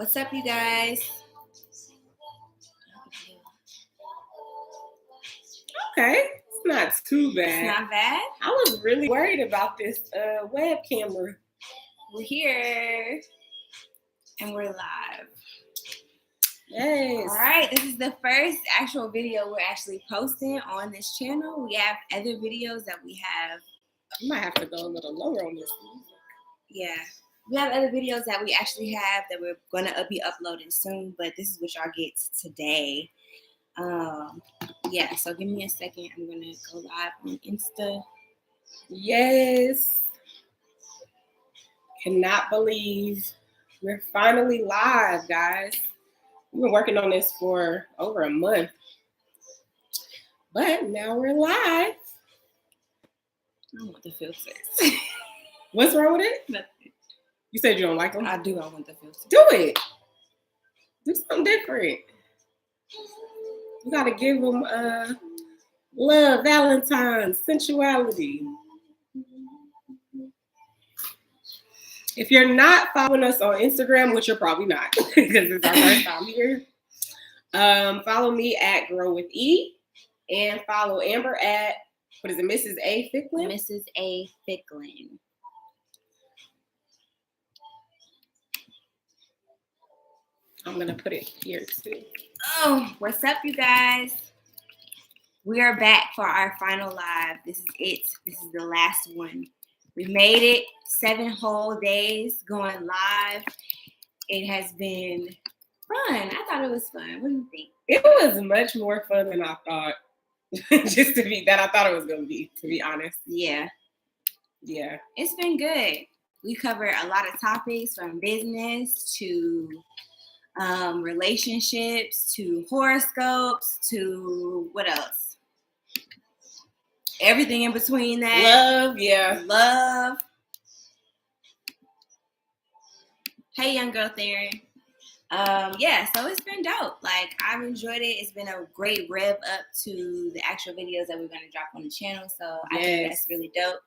What's up, you guys? Okay, it's not too bad. It's not bad? I was really worried about this web camera. We're here. And we're live. Yes. All right, this is the first actual video we're actually posting on this channel. We have other videos that we have. You might have to go a little lower on this one. Yeah. We have other videos that we actually have that we're going to be uploading soon, but this is what y'all get today. Yeah, so give me a second. I'm going to go live on Insta. Yes. Cannot believe we're finally live, guys. We've been working on this for over a month. But now we're live. I don't want the filters. What's wrong with it? Nothing. You said you don't like them? I do. I want the filters. Do it. Do something different. You got to give them love, Valentine's, sensuality. If you're not following us on Instagram, which you're probably not, because it's our first time here, follow me at Grow with E, and follow Amber at, what is it, Mrs. A. Ficklin? Mrs. A. Ficklin. I'm going to put it here too. Oh, what's up, you guys? We are back for our final live. This is it. This is the last one. We made it 7 whole days going live. It has been fun. I thought it was fun. What do you think? It was much more fun than I thought. I thought it was going to be, to be honest. Yeah. Yeah. It's been good. We covered a lot of topics from business to relationships to horoscopes to what else? Everything in between that. Love, yeah. Love. Hey, young girl theory. Yeah, so it's been dope. Like, I've enjoyed it. It's been a great rev up to the actual videos that we're going to drop on the channel. So I think that's really dope.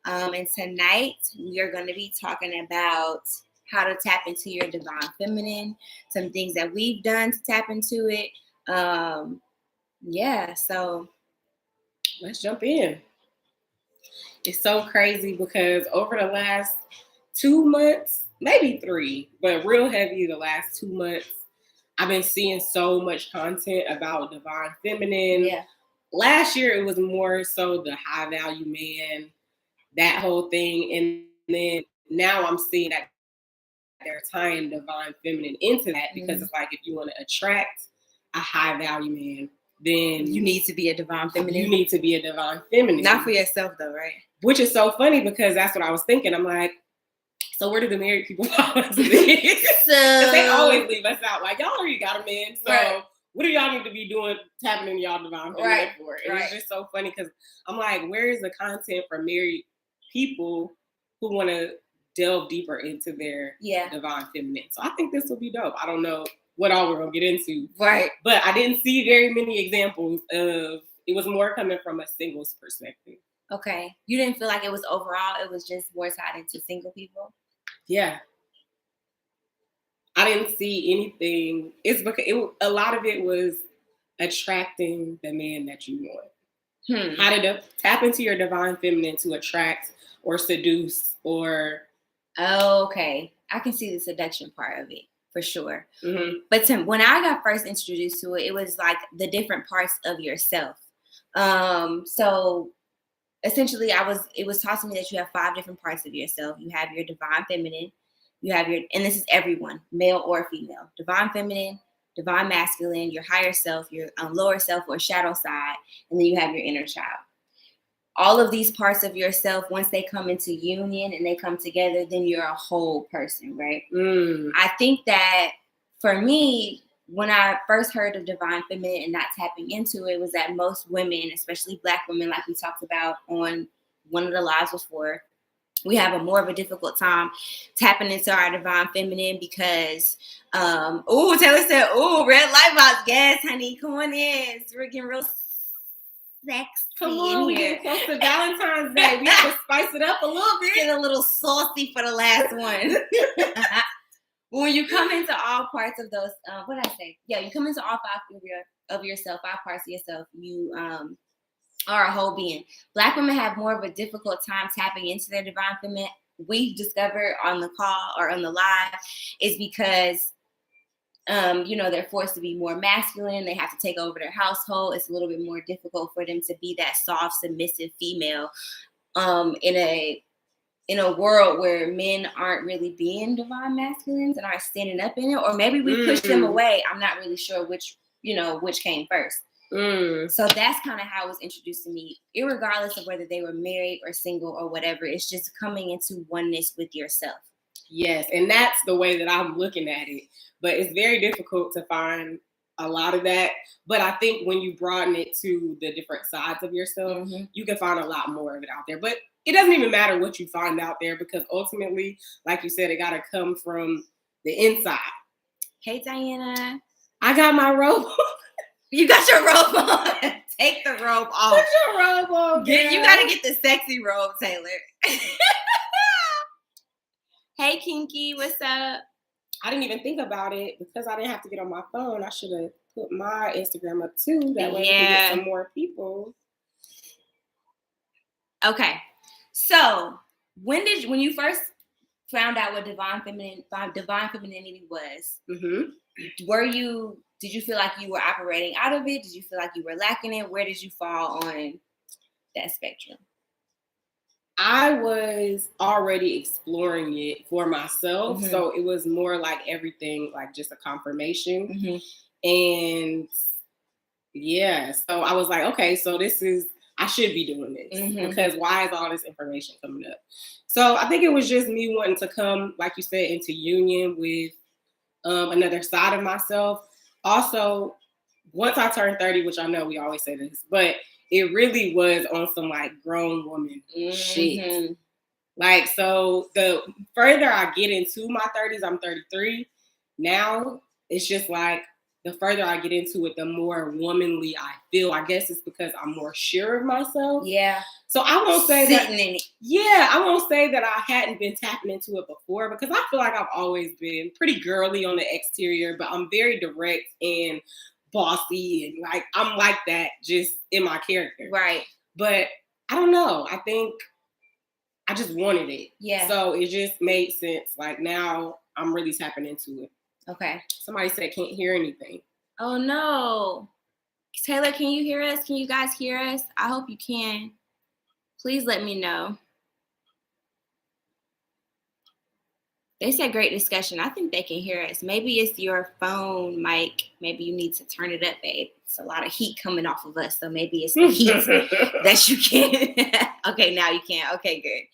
And tonight we are going to be talking about how to tap into your divine feminine, some things that we've done to tap into it. Yeah, so let's jump in. It's so crazy because over the last 2 months, maybe 3, but real heavy the last 2 months, I've been seeing so much content about divine feminine. Yeah. Last year, it was more so the high value man, that whole thing. And then now I'm seeing that they're tying divine feminine into that because it's like, if you want to attract a high value man, then you need to be a divine feminine. You need to be a divine feminine. Not for yourself though, right? Which is so funny because that's what I was thinking. I'm like, so where do the married people fall into this? Because they always leave us out. Like, y'all already got a man, so what do y'all need to be doing, tapping into y'all divine feminine for? And it's just so funny because I'm like, where is the content for married people who want to delve deeper into their divine feminine? So I think this will be dope. I don't know what all we're going to get into. Right. But I didn't see very many examples of, it was more coming from a singles perspective. Okay. You didn't feel like it was overall, it was just more tied into single people? Yeah. I didn't see anything. It's because a lot of it was attracting the man that you want. How to tap into your divine feminine to attract or seduce or... Okay. I can see the seduction part of it. For sure. Mm-hmm. But when I got first introduced to it, it was like the different parts of yourself. So essentially it was taught to me that you have 5 different parts of yourself. You have your divine feminine, you have and this is everyone, male or female, divine feminine, divine masculine, your higher self, your lower self or shadow side, and then you have your inner child. All of these parts of yourself, once they come into union and they come together, then you're a whole person, right? I think that for me, when I first heard of divine feminine and not tapping into it, was that most women, especially Black women, like we talked about on one of the lives before, we have more of a difficult time tapping into our divine feminine because, Taylor said, red light box, yes, honey, come on in. We're getting real sexy. Come on, we get close to Valentine's Day. We have to spice it up a little bit. Get a little saucy for the last one. when you come into all parts of those, what did I say? Yeah, you come into all five of yourself, five parts of yourself. You are a whole being. Black women have more of a difficult time tapping into their divine feminine. We discovered on the call or on the live is because they're forced to be more masculine. They have to take over their household. It's a little bit more difficult for them to be that soft, submissive female in a world where men aren't really being divine masculines and aren't standing up in it. Or maybe we push them away. I'm not really sure which came first. So that's kind of how it was introduced to me, irregardless of whether they were married or single or whatever. It's just coming into oneness with yourself. Yes, and that's the way that I'm looking at it. But it's very difficult to find a lot of that. But I think when you broaden it to the different sides of yourself, you can find a lot more of it out there. But it doesn't even matter what you find out there, because ultimately, like you said, it got to come from the inside. Hey, Diana. I got my robe. You got your robe on. Take the robe off. Put your robe on. You got to get the sexy robe, Taylor. Hey, Kinky, what's up? I didn't even think about it because I didn't have to get on my phone. I should have put my Instagram up too. That way we can get some more people. Okay. So when you first found out what divine femininity was, did you feel like you were operating out of it? Did you feel like you were lacking it? Where did you fall on that spectrum? I was already exploring it for myself. So it was more like everything, like just a confirmation. And yeah, so I was like, okay, so I should be doing this because why is all this information coming up? So I think it was just me wanting to come, like you said, into union with another side of myself. Also, once I turned 30, which I know we always say this, but it really was on some like grown woman shit. Like, so the further I get into my 30s, I'm 33 now. It's just like the further I get into it, the more womanly I feel. I guess it's because I'm more sure of myself. Yeah. So I won't say sitting in it. Yeah, I won't say that I hadn't been tapping into it before, because I feel like I've always been pretty girly on the exterior, but I'm very direct and bossy, and like I'm like that just in my character. Right. But I don't know. I think I just wanted it. Yeah. So it just made sense. Like now I'm really tapping into it. Okay. Somebody said can't hear anything. Oh no. Taylor, can you hear us? Can you guys hear us? I hope you can. Please let me know. They said great discussion. I think they can hear us. Maybe it's your phone mic. Maybe you need to turn it up, babe. It's a lot of heat coming off of us. So maybe it's the heat that you can. Okay, now you can. Okay, good.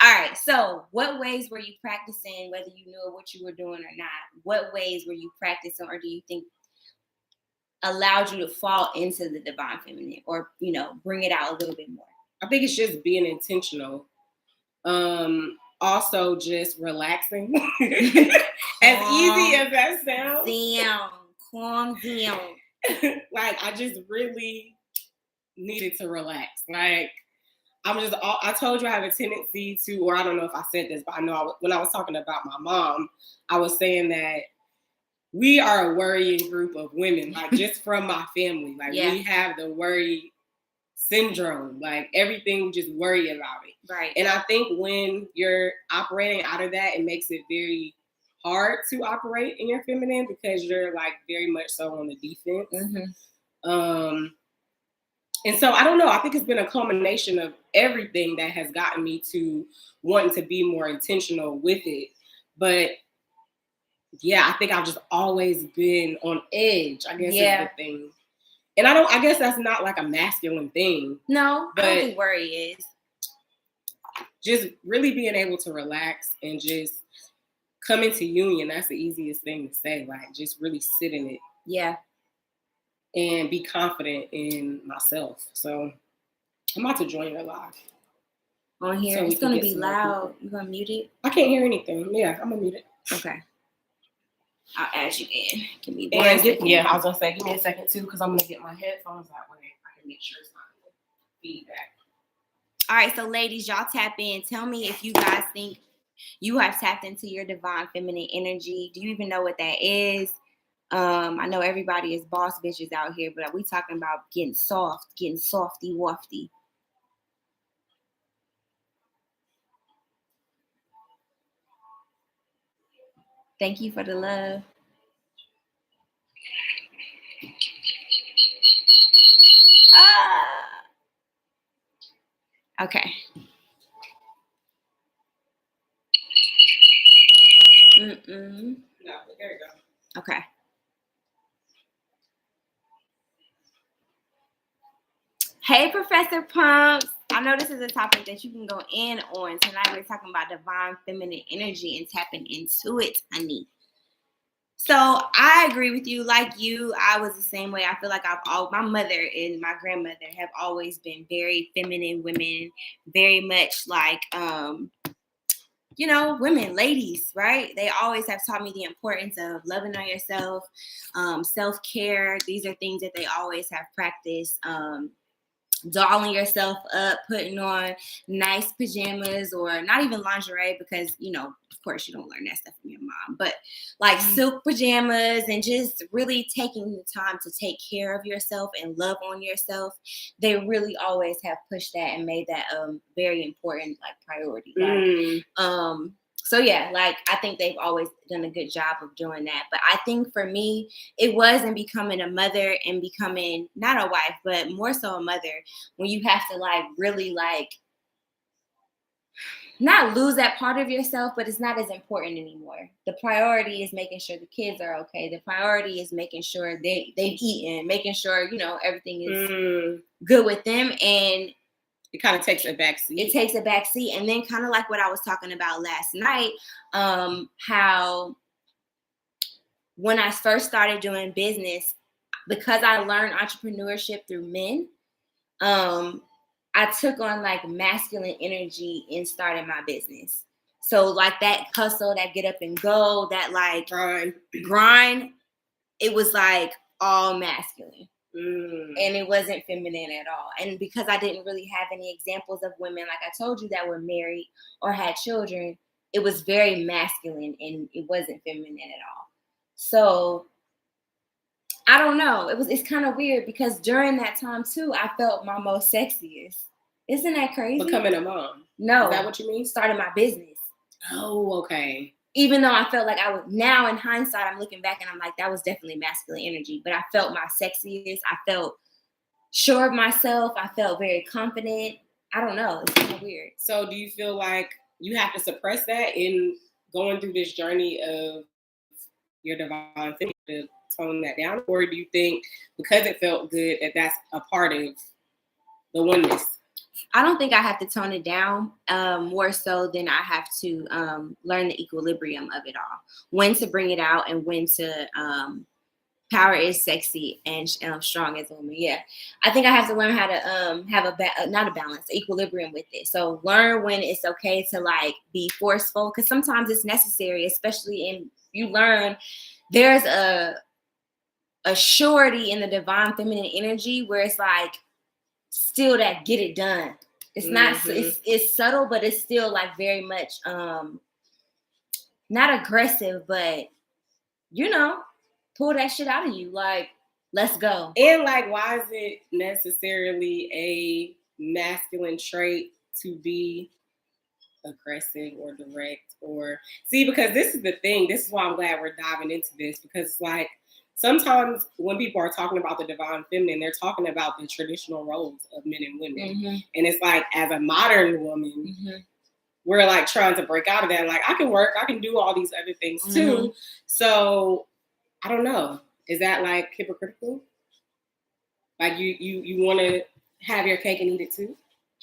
All right. So what ways were you practicing, whether you knew what you were doing or not? What ways were you practicing, or do you think allowed you to fall into the divine feminine, or, bring it out a little bit more? I think it's just being intentional. Also just relaxing. As easy as that sounds. Calm down. Like I just really needed to relax. Like I told you I have a tendency to, or I don't know if I said this, but I know when I was talking about my mom, I was saying that we are a worrying group of women, like just from my family. Like we have the worry syndrome, like everything we just worry about it. Right. And I think when you're operating out of that, it makes it very hard to operate in your feminine, because you're like very much so on the defense. And so I don't know, I think it's been a culmination of everything that has gotten me to wanting to be more intentional with it. But yeah, I think I've just always been on edge, I guess is the thing. And I guess that's not like a masculine thing. No, I don't think worry is. Just really being able to relax and just come into union. That's the easiest thing to say. Like, just really sit in it. Yeah. And be confident in myself. So I'm about to join your live. On here, so it's going to be loud. You going to mute it? I can't hear anything. Yeah, I'm going to mute it. Okay. I'll add you in. Give me I was going to say, give me a second too, because I'm going to get my headphones that way. I can make sure it's not feedback. All right, so ladies, y'all tap in. Tell me if you guys think You have tapped into your divine feminine energy. Do you even know what that is? I know everybody is boss bitches out here, but we talking about getting soft, getting softy wafty. Thank you for the love. Okay. No, there you go. Okay. Hey, Professor Pumps. I know this is a topic that you can go in on. Tonight we're talking about divine feminine energy and tapping into it, honey. So I agree with you. Like you, I was the same way. I feel like my mother and my grandmother have always been very feminine women, very much like women, ladies, right? They always have taught me the importance of loving on yourself, self-care. These are things that they always have practiced. Dolling yourself up, putting on nice pajamas or not even lingerie because, of course you don't learn that stuff from your mom, but like silk pajamas and just really taking the time to take care of yourself and love on yourself. They really always have pushed that and made that very important like priority. So yeah, like I think they've always done a good job of doing that. But I think for me, it was in becoming a mother and becoming not a wife, but more so a mother, when you have to like really like not lose that part of yourself, but it's not as important anymore. The priority is making sure the kids are okay. The priority is making sure they've eaten, making sure, everything is good with them. And it kind of takes a backseat. It takes a backseat. And then kind of like what I was talking about last night, how when I first started doing business, because I learned entrepreneurship through men, I took on like masculine energy and started my business. So like that hustle, that get up and go, that like grind, it was like all masculine. And it wasn't feminine at all. And because I didn't really have any examples of women, like I told you, that were married or had children, it was very masculine and it wasn't feminine at all. So I don't know. It's kind of weird because during that time too, I felt my most sexiest. Isn't that crazy? Becoming a mom. No. Is that what you mean? Starting my business. Oh, okay. Even though I felt like I would, now in hindsight, I'm looking back and I'm like, that was definitely masculine energy. But I felt my sexiest. I felt sure of myself. I felt very confident. I don't know. It's kind of weird. So do you feel like you have to suppress that in going through this journey of your divine feminine to tone that down? Or do you think because it felt good that that's a part of the oneness? I don't think I have to tone it down more so than I have to learn the equilibrium of it all. When to bring it out and when to power is sexy and strong as a woman. Yeah, I think I have to learn how to have not a balance, equilibrium with it. So learn when it's okay to like be forceful, because sometimes it's necessary, especially in you learn there's a surety in the divine feminine energy where it's like still that get it done. It's not it's subtle, but it's still like very much not aggressive, but pull that shit out of you, like let's go. And like, why is it necessarily a masculine trait to be aggressive or direct? Or see, because this is the thing, this is why I'm glad we're diving into this, because it's like sometimes when people are talking about the divine feminine, they're talking about the traditional roles of men and women. And it's like, as a modern woman, we're like trying to break out of that. Like, I can work, I can do all these other things too. So I don't know. Is that like hypocritical? Like you want to have your cake and eat it too?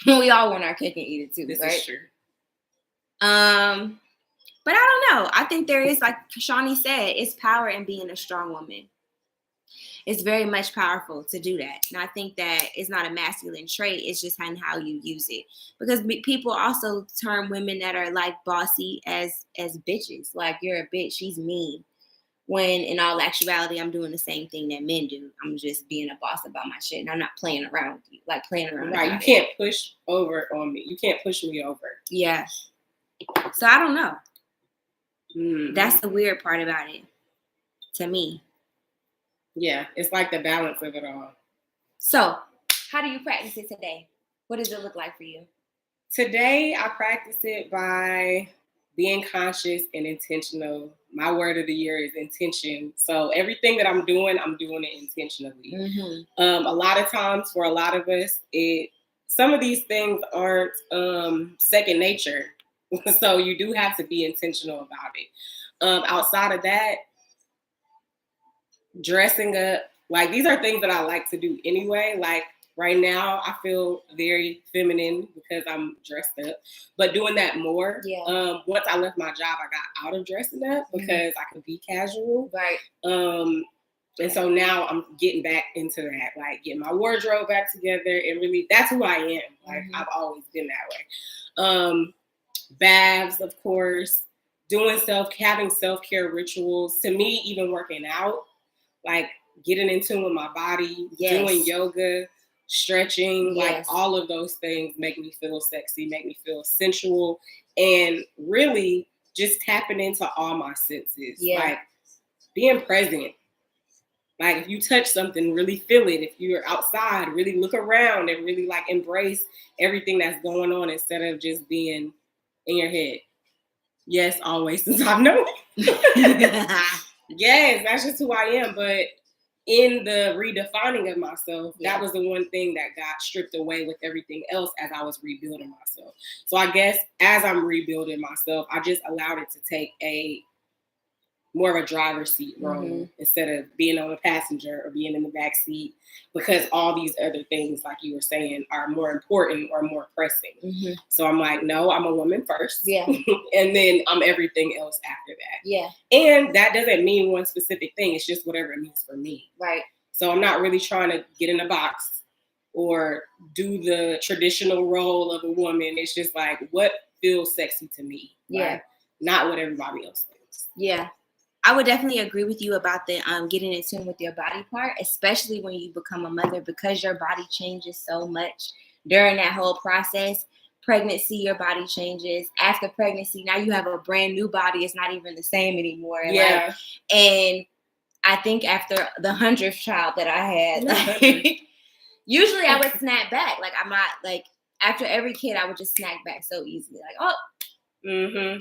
We all want our cake and eat it too. This right? is true. But I don't know. I think there is, like Shawnee said, it's power in being a strong woman. It's very much powerful to do that. And I think that it's not a masculine trait. It's just how you use it. Because people also term women that are like bossy as bitches. Like, you're a bitch, she's mean. When in all actuality, I'm doing the same thing that men do. I'm just being a boss about my shit. And I'm not playing around with you. Like playing around. Right. You can't push over on me. You can't push me over. Yeah. So I don't know. Mm. That's the weird part about it to me. Yeah, it's like the balance of it all. So how do you practice it today? What does it look like for you? Today, I practice it by being conscious and intentional. My word of the year is intention. So everything that I'm doing it intentionally. Mm-hmm. A lot of times for a lot of us, some of these things aren't second nature. So you do have to be intentional about it. Outside of that, dressing up, like these are things that I like to do anyway. Like right now, I feel very feminine because I'm dressed up. But doing that more, once I left my job, I got out of dressing up because I can be casual. Right. And so now I'm getting back into that, like getting my wardrobe back together, and really that's who I am. Like I've always been that way. Baths, of course, having self-care rituals. To me, even working out, like getting in tune with my body, doing yoga, stretching, like all of those things make me feel sexy, make me feel sensual, and really just tapping into all my senses. Like being present. Like if you touch something, really feel it. If you're outside, really look around and really like embrace everything that's going on instead of just being in your head. Yes, always, since I've known. Yes, that's just who I am. But in the redefining of myself, that was the one thing that got stripped away with everything else as I was rebuilding myself. So I guess as I'm rebuilding myself, I just allowed it to take a more of a driver's seat role instead of being on a passenger or being in the back seat, because all these other things, like you were saying, are more important or more pressing. So I'm like, no, I'm a woman first. And then I'm everything else after that. And that doesn't mean one specific thing. It's just whatever it means for me. Right. So I'm not really trying to get in a box or do the traditional role of a woman. It's just like what feels sexy to me. Like, not what everybody else thinks. Yeah. I would definitely agree with you about the getting in tune with your body part, especially when you become a mother, because your body changes so much during that whole process. Pregnancy, your body changes. After pregnancy, now you have a brand new body. It's not even the same anymore. Yeah. And I think after the 100th child that I had, usually I would snap back. Like I'm not like after every kid, I would just snack back so easily. Like, oh.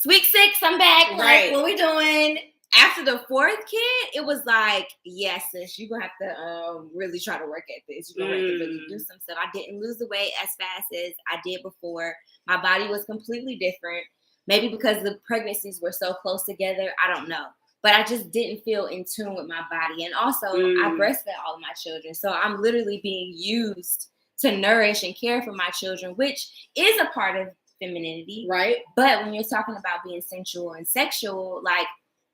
Week 6, I'm back. Like, what we doing? After the 4th kid, it was like, yes, sis, you're going to have to really try to work at this. You're going to have to really do some stuff. I didn't lose the weight as fast as I did before. My body was completely different. Maybe because the pregnancies were so close together. I don't know. But I just didn't feel in tune with my body. And also, I breastfed all of my children. So I'm literally being used to nourish and care for my children, which is a part of femininity, right? But when you're talking about being sensual and sexual, like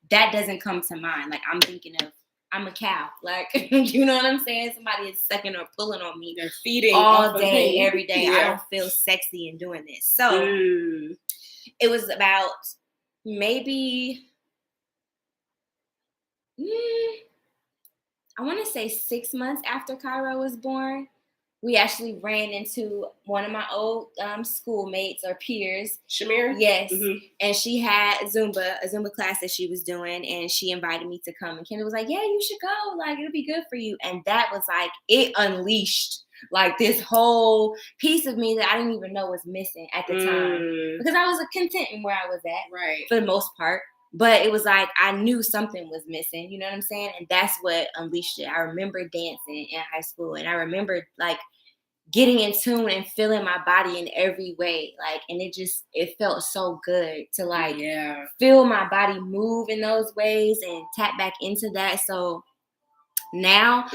that doesn't come to mind. Like I'm thinking of I'm a cow, like you know what I'm saying? Somebody is sucking or pulling on me. They're feeding all day, every day. I don't feel sexy in doing this. So it was about maybe I want to say 6 months after Cairo was born. We actually ran into one of my old schoolmates or peers. Shamir? Yes. And she had a Zumba class that she was doing, and she invited me to come. And Kendra was like, yeah, you should go. Like, it'll be good for you. And that was like, it unleashed like this whole piece of me that I didn't even know was missing at the time. Because I was content in where I was at for the most part. But it was like I knew something was missing, you know what I'm saying? And that's what unleashed it. I remember dancing in high school, and I remember like getting in tune and feeling my body in every way. Like, and it felt so good to like feel my body move in those ways and tap back into that. So now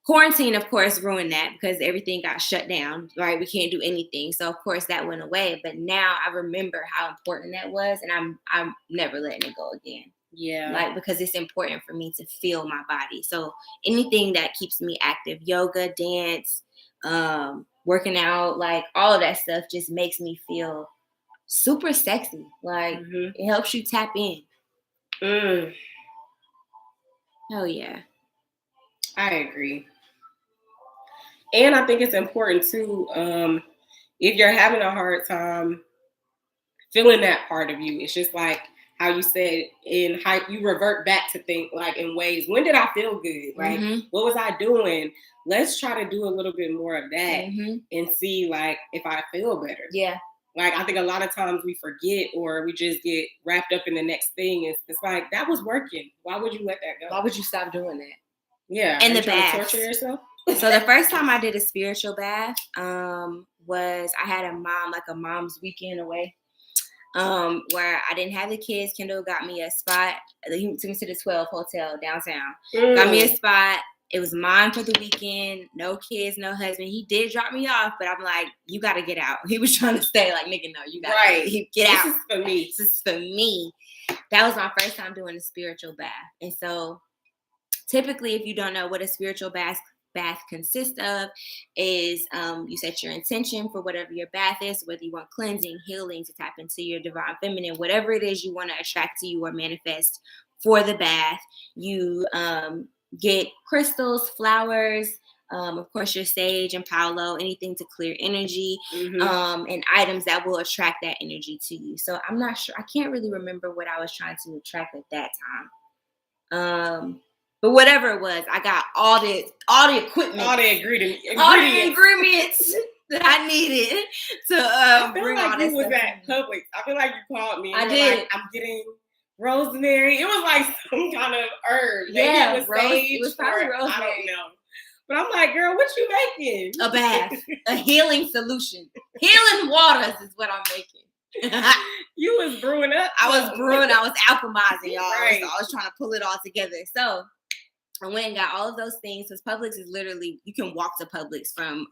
quarantine, of course, ruined that because everything got shut down, right? We can't do anything. So of course that went away. But now I remember how important that was, and I'm never letting it go again. Yeah. Like, because it's important for me to feel my body. So anything that keeps me active, yoga, dance, working out, like all of that stuff just makes me feel super sexy. Like it helps you tap in. Hell yeah. I agree. And I think it's important too, if you're having a hard time feeling that part of you. It's just like how you said in how you revert back to think like in ways, when did I feel good? Like, what was I doing? Let's try to do a little bit more of that and see like if I feel better. Yeah. Like, I think a lot of times we forget or we just get wrapped up in the next thing. It's like, that was working. Why would you let that go? Why would you stop doing that? Yeah. And the bath. baths. Torture yourself? So the first time I did a spiritual bath was I had a mom's weekend away where I didn't have the kids. Kendall got me a spot. He took me to the 12 Hotel downtown. Got me a spot. It was mine for the weekend. No kids, no husband. He did drop me off, but I'm like, you got to get out. He was trying to stay like, nigga, no, you got to get out. This is for me. This is for me. That was my first time doing a spiritual bath. And so typically, if you don't know what a spiritual bath consists of, is you set your intention for whatever your bath is, whether you want cleansing, healing, to tap into your divine feminine, whatever it is you want to attract to you or manifest for the bath. You get crystals, flowers, of course your sage and Paolo, anything to clear energy, and items that will attract that energy to you. So I'm not sure, I can't really remember what I was trying to attract at that time. But whatever it was, I got all the equipment, all the ingredients that I needed to I feel bring like all this you was stuff. at Publix. I feel like you called me. And I did. Like, I'm getting rosemary. It was like some kind of herb. Maybe Yeah, it was sage. it was probably rosemary. I don't know. But I'm like, girl, what you making? A bath, a healing solution, healing waters is what I'm making. You was brewing up. I was alchemizing, y'all. Right. So I was trying to pull it all together. So I went and got all of those things, because Publix is literally, you can walk to Publix from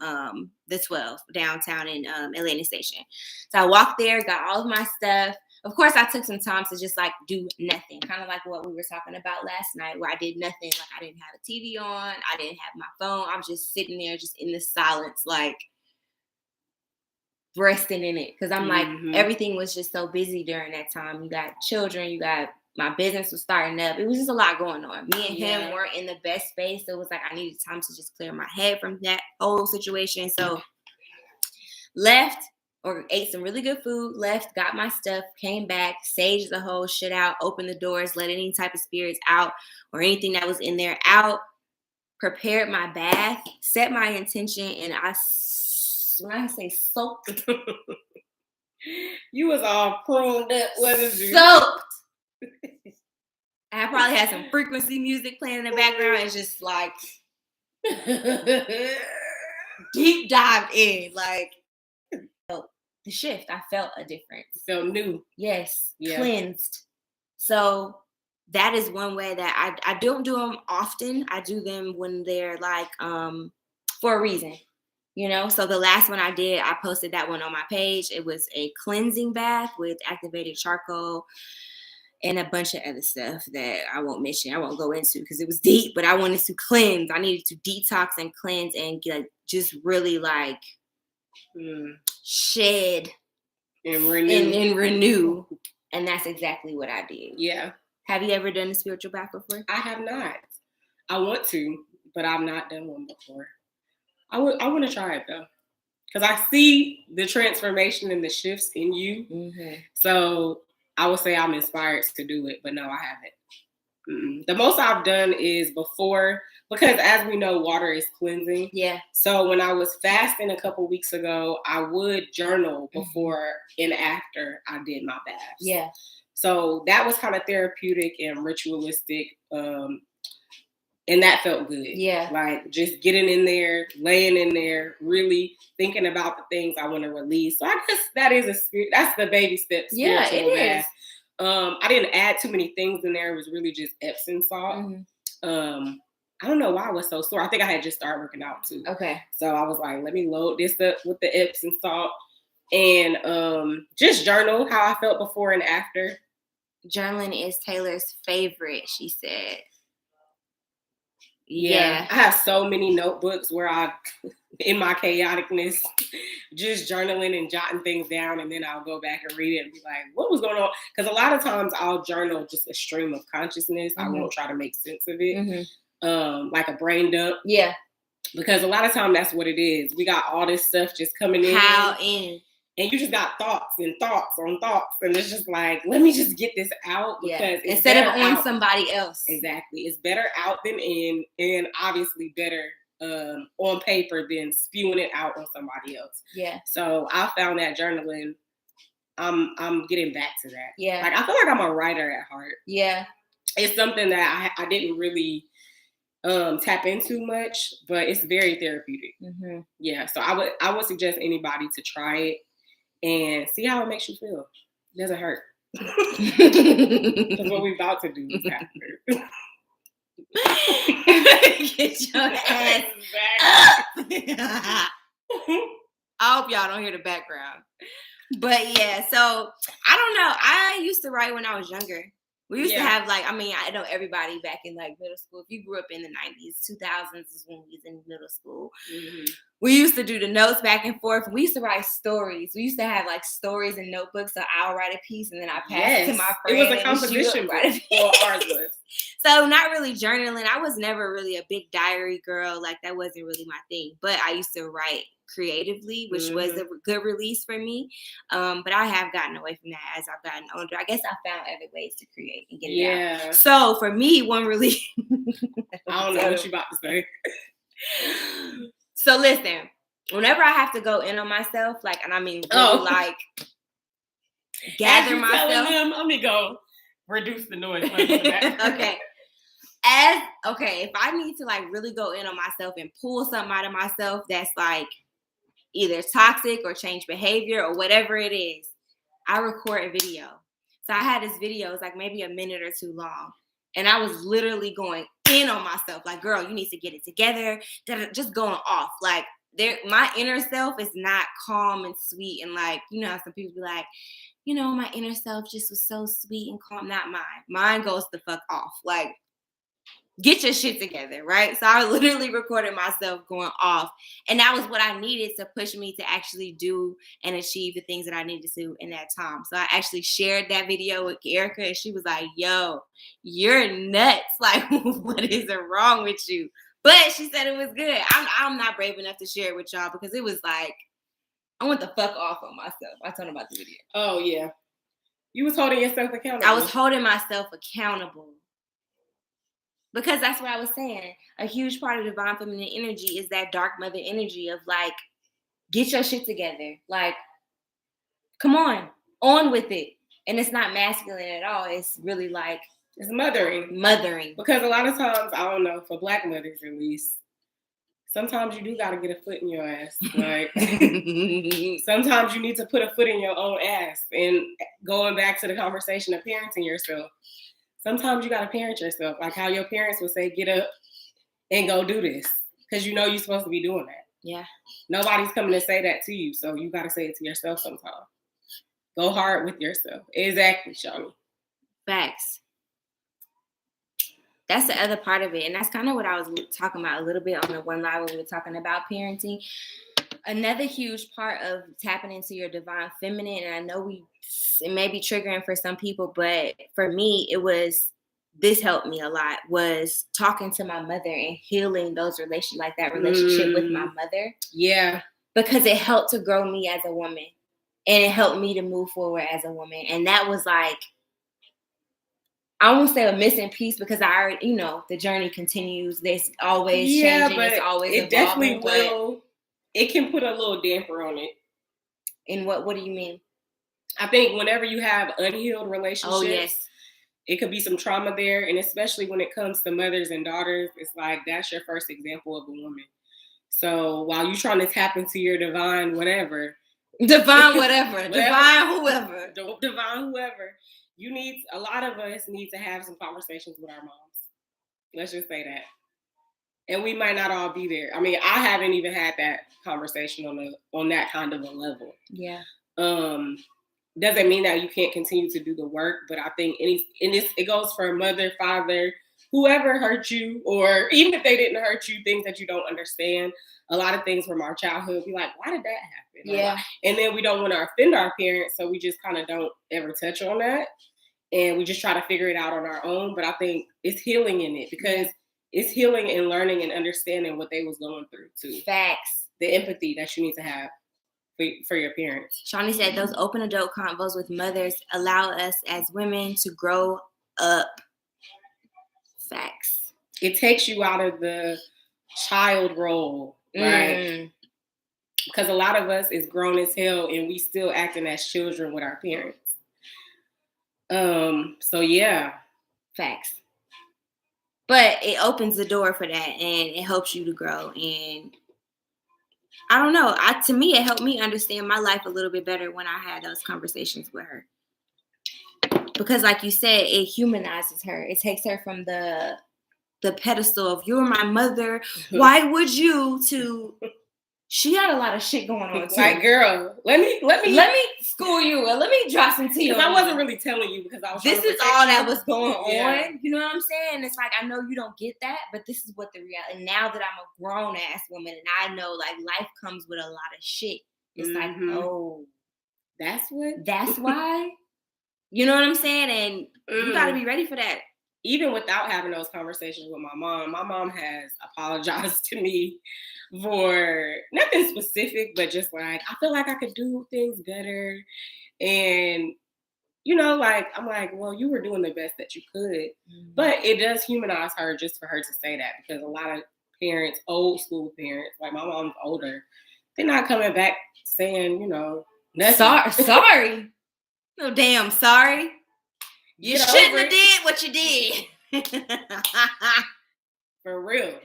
the 12 downtown in Atlantic Station. So I walked there, got all of my stuff. Of course, I took some time to just like do nothing, kind of like what we were talking about last night, where I did nothing. Like, I didn't have a TV on, I didn't have my phone. I was just sitting there, just in the silence, like resting in it, because I'm like, everything was just so busy during that time. You got children, you got my business was starting up. It was just a lot going on. Me and him weren't in the best space. So it was like I needed time to just clear my head from that whole situation. So left, or ate some really good food, left, got my stuff, came back, saged the whole shit out, opened the doors, let any type of spirits out or anything that was in there out, prepared my bath, set my intention, and when I say soaked, you was all pruned up, wasn't you? Soaked. I probably had some frequency music playing in the background. It's just like deep dived in, like the shift. I felt a difference. You felt new. Yes, cleansed. So that is one way that I don't do them often. I do them when they're like for a reason, you know. So the last one I did, I posted that one on my page. It was a cleansing bath with activated charcoal and a bunch of other stuff that I won't mention. I won't go into because it was deep, but I wanted to cleanse. I needed to detox and cleanse and just really like shed and renew. And that's exactly what I did. Yeah. Have you ever done a spiritual bath before? I have not. I want to, but I've not done one before. I want to try it though, because I see the transformation and the shifts in you. So I would say I'm inspired to do it, but no, I haven't. The most I've done is before, because as we know, water is cleansing. Yeah. So when I was fasting a couple weeks ago, I would journal before and after I did my baths. Yeah. So that was kind of therapeutic and ritualistic. And that felt good. Yeah. Like just getting in there, laying in there, really thinking about the things I want to release. So I guess that is that's the baby steps. Yeah, it is. I didn't add too many things in there. It was really just Epsom salt. I don't know why I was so sore. I think I had just started working out too. Okay. So I was like, let me load this up with the Epsom salt and just journal how I felt before and after. Journaling is Taylor's favorite, she said. Yeah, I have so many notebooks where I, in my chaoticness, just journaling and jotting things down, and then I'll go back and read it and be like, what was going on? Because a lot of times I'll journal just a stream of consciousness. I won't try to make sense of it, like a brain dump. Yeah. Because a lot of time that's what it is. We got all this stuff just coming in. And you just got thoughts and thoughts on thoughts. And it's just like, let me just get this out. Because instead of on somebody else. Exactly. It's better out than in, and obviously better on paper than spewing it out on somebody else. Yeah. So I found that journaling, I'm getting back to that. Yeah. Like, I feel like I'm a writer at heart. Yeah. It's something that I didn't really tap into much, but it's very therapeutic. Mm-hmm. Yeah. So I would suggest anybody to try it and see how it makes you feel. It doesn't hurt. That's what we're about to do after. Get your ass up. I hope y'all don't hear the background. But yeah, so I don't know. I used to write when I was younger. We used to have I know everybody back in like middle school. If you grew up in the 90s, 2000s is when we was in middle school. Mm-hmm. We used to do the notes back and forth. We used to write stories. We used to have like stories and notebooks. So I'll write a piece and then I pass it to my friend. It was a composition book. Well, ours was. So not really journaling. I was never really a big diary girl. Like that wasn't really my thing. But I used to write creatively, which was a good release for me. But I have gotten away from that as I've gotten older. I guess I found other ways to create and get it out. So for me, one release. I don't know what you're about to say. So listen, whenever I have to go in on myself, like, and I mean, really, like, gather myself. Them, let me go reduce the noise. Okay. If I need to like really go in on myself and pull something out of myself that's like either toxic or change behavior or whatever it is, I record a video. So I had this video, it's like maybe a minute or two long. And I was literally going in on myself. Like, girl, you need to get it together. Just going off. Like, my inner self is not calm and sweet. And like, you know how some people be like, you know, my inner self just was so sweet and calm. Not mine. Mine goes the fuck off. Like, get your shit together, right? So I literally recorded myself going off. And that was what I needed to push me to actually do and achieve the things that I needed to do in that time. So I actually shared that video with ERIKA and she was like, yo, you're nuts. Like, what is wrong with you? But she said it was good. I'm not brave enough to share it with y'all because it was like, I went the fuck off on myself. I told them about the video. Oh, yeah. You was holding yourself accountable. I was holding myself accountable. Because that's what I was saying. A huge part of divine feminine energy is that dark mother energy of like, get your shit together. Like, come on with it. And it's not masculine at all. It's really like, it's mothering. Because a lot of times, I don't know, for Black mothers at least, sometimes you do got to get a foot in your ass. Like, sometimes you need to put a foot in your own ass. And going back to the conversation of parenting yourself, sometimes you got to parent yourself. Like how your parents would say, get up and go do this. Because you know you're supposed to be doing that. Yeah. Nobody's coming to say that to you. So you got to say it to yourself sometimes. Go hard with yourself. Exactly, Shawnee. Facts. That's the other part of it. And that's kind of what I was talking about a little bit on the one live when we were talking about parenting. Another huge part of tapping into your divine feminine, and I know it may be triggering for some people, but for me, this helped me a lot, was talking to my mother and healing those relations, like that relationship with my mother. Yeah. Because it helped to grow me as a woman. And it helped me to move forward as a woman. And that was like, I won't say a missing piece because I already, the journey continues. There's always changing. But it's always it evolving, definitely will. It can put a little damper on it. In what do you mean? I think whenever you have unhealed relationships, it could be some trauma there. And especially when it comes to mothers and daughters, it's like that's your first example of a woman. So while you're trying to tap into your divine whatever, divine whoever, a lot of us need to have some conversations with our moms. Let's just say that. And we might not all be there. I mean, I haven't even had that conversation on that kind of a level. Yeah. Doesn't mean that you can't continue to do the work, but I think it goes for mother, father, whoever hurt you, or even if they didn't hurt you, things that you don't understand. A lot of things from our childhood, be like, why did that happen? Yeah. And then we don't want to offend our parents, so we just kind of don't ever touch on that. And we just try to figure it out on our own. But I think it's healing in it because it's healing and learning and understanding what they was going through too. Facts. The empathy that you need to have for your parents. Shawnee said those open adult convos with mothers allow us as women to grow up. Facts. It takes you out of the child role, right? Because a lot of us is grown as hell and we still acting as children with our parents. So yeah. Facts. But it opens the door for that and it helps you to grow. And I don't know. To me, it helped me understand my life a little bit better when I had those conversations with her. Because like you said, it humanizes her. It takes her from the pedestal of you're my mother. Why would you to she had a lot of shit going on too. Like, girl, let me school you and let me drop some tea. Because I wasn't really telling you because I was this is all that was going on. You know what I'm saying? It's like I know you don't get that, but this is what the reality. And now that I'm a grown ass woman and I know like life comes with a lot of shit. It's like, oh, that's why. You know what I'm saying? And you got to be ready for that. Even without having those conversations with my mom has apologized to me for nothing specific, but just like, I feel like I could do things better. And, you know, like, I'm like, well, you were doing the best that you could. But it does humanize her just for her to say that, because a lot of parents, old school parents, like my mom's older, they're not coming back saying, you know, nothing. Sorry. No damn sorry. You shouldn't have did what you did. For real.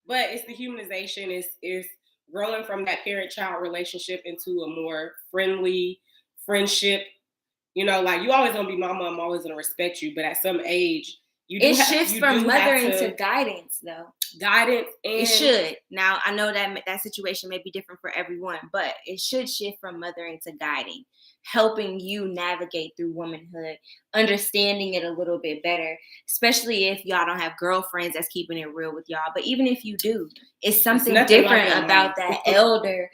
But it's the humanization. It's growing from that parent-child relationship into a more friendly friendship. You know, like, you always gonna be my mom, I'm always gonna respect you. But at some age, it shifts from mothering to guidance, though. Guidance. And it should. Now, I know that situation may be different for everyone, but it should shift from mothering to guiding, helping you navigate through womanhood, understanding it a little bit better, especially if y'all don't have girlfriends that's keeping it real with y'all. But even if you do, it's something different like about that elder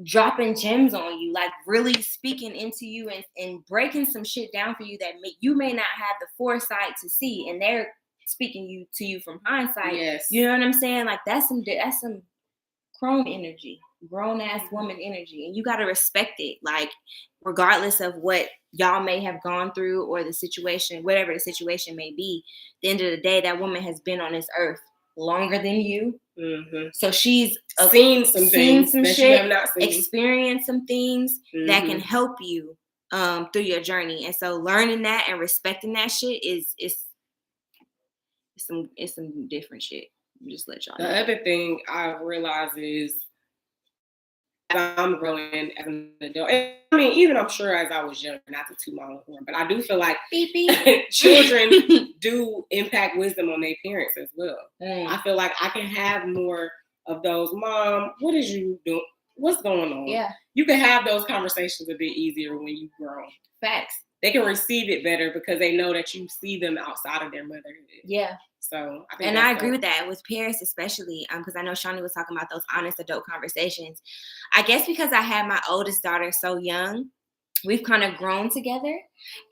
dropping gems on you, like really speaking into you and breaking some shit down for you that you may not have the foresight to see, and they're speaking to you from hindsight. Yes. You know what I'm saying? Like that's some crone energy, grown ass woman energy, and you got to respect it. Like, regardless of what y'all may have gone through or the situation, whatever the situation may be, at the end of the day, that woman has been on this earth longer than you. So she's seen some things that shit, you have not seen, experienced some things that can help you through your journey. And so learning that and respecting that shit is some different shit. Just let y'all know. The other thing I realized is, as I'm growing as an adult, and I mean, even I'm sure as I was young, not to toot my own horn, but I do feel like children do impact wisdom on their parents as well. I feel like I can have more of those, Mom, what is you doing? What's going on? Yeah. You can have those conversations a bit easier when you grow. Facts. They can receive it better because they know that you see them outside of their motherhood. Yeah. So I agree with that, with parents especially, because I know Shawnee was talking about those honest adult conversations. I guess because I had my oldest daughter so young, we've kind of grown together.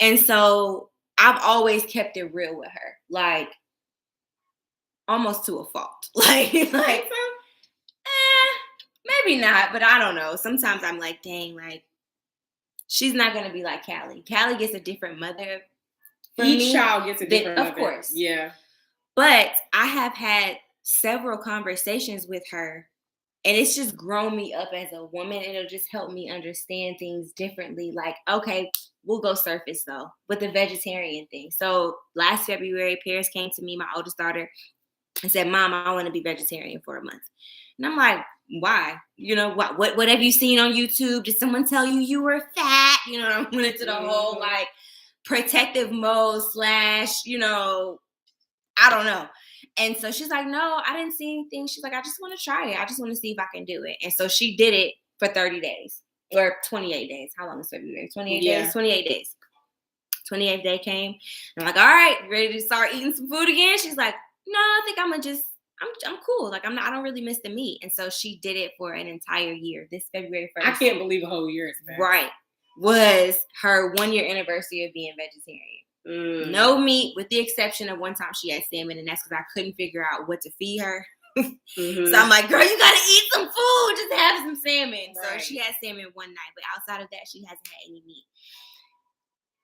And so I've always kept it real with her, like almost to a fault. Like maybe not, but I don't know. Sometimes I'm like, dang, like she's not going to be like Callie. Callie gets a different mother. Each child gets a different mother. Of course. Yeah. But I have had several conversations with her, and it's just grown me up as a woman. It'll just help me understand things differently. Like, okay, we'll go surface though with the vegetarian thing. So last February, Paris came to me, my oldest daughter, and said, Mom, I want to be vegetarian for a month. And I'm like, why? You know, what have you seen on YouTube? Did someone tell you were fat? You know, I went into the whole like protective mode / you know, I don't know. And so she's like, no, I didn't see anything. She's like, I just want to try it. I just want to see if I can do it. And so she did it for 30 days or 28 days. How long is February? 28 days? 28 days. 28th day came. I'm like, all right, ready to start eating some food again? She's like, no, I think I'm cool. Like, I don't really miss the meat. And so she did it for an entire year. This February 1st. I can't believe a whole year is back. Right. Was her 1-year anniversary of being vegetarian. No meat, with the exception of one time she had salmon, and that's because I couldn't figure out what to feed her. Mm-hmm. So I'm like, girl, you gotta eat some food. Just have some salmon. Right. So she had salmon one night, but outside of that, she hasn't had any meat.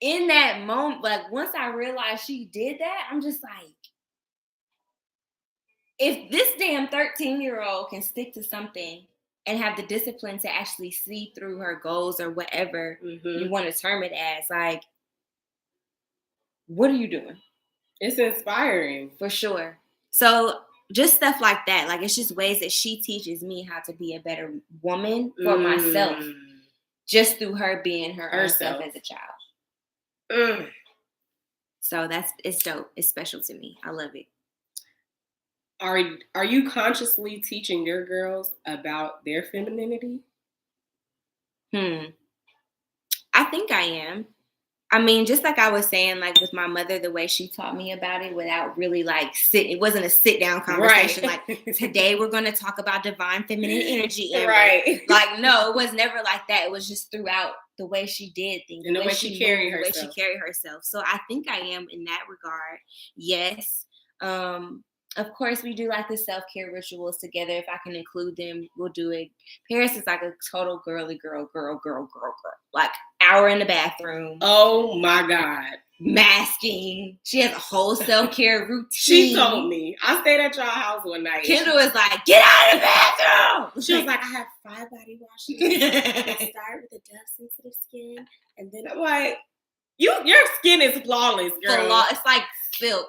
In that moment, like once I realized she did that, I'm just like, if this damn 13-year-old can stick to something and have the discipline to actually see through her goals or whatever you want to term it as, like, what are you doing? It's inspiring. For sure. So just stuff like that. Like, it's just ways that she teaches me how to be a better woman for myself, just through her being her own self as a child. So it's dope. It's special to me. I love it. Are you consciously teaching your girls about their femininity? I think I am. I mean, just like I was saying, like with my mother, the way she taught me about it without really like it wasn't a sit down conversation. Right. Like, today we're going to talk about divine feminine energy. Amber. Right. Like, no, it was never like that. It was just throughout the way she did things, and the way she carried herself. The way she carried herself. So I think I am in that regard. Yes. Of course, we do like the self-care rituals together. If I can include them, we'll do it. Paris is like a total girly girl. Like, hour in the bathroom. Oh my God. Masking. She has a whole self-care routine. She told me. I stayed at y'all house one night. Kendall was like, get out of the bathroom. She was like, I have 5 body washes. I start with the dove-sensitive skin. And then I'm like, your skin is flawless, girl. It's like silk.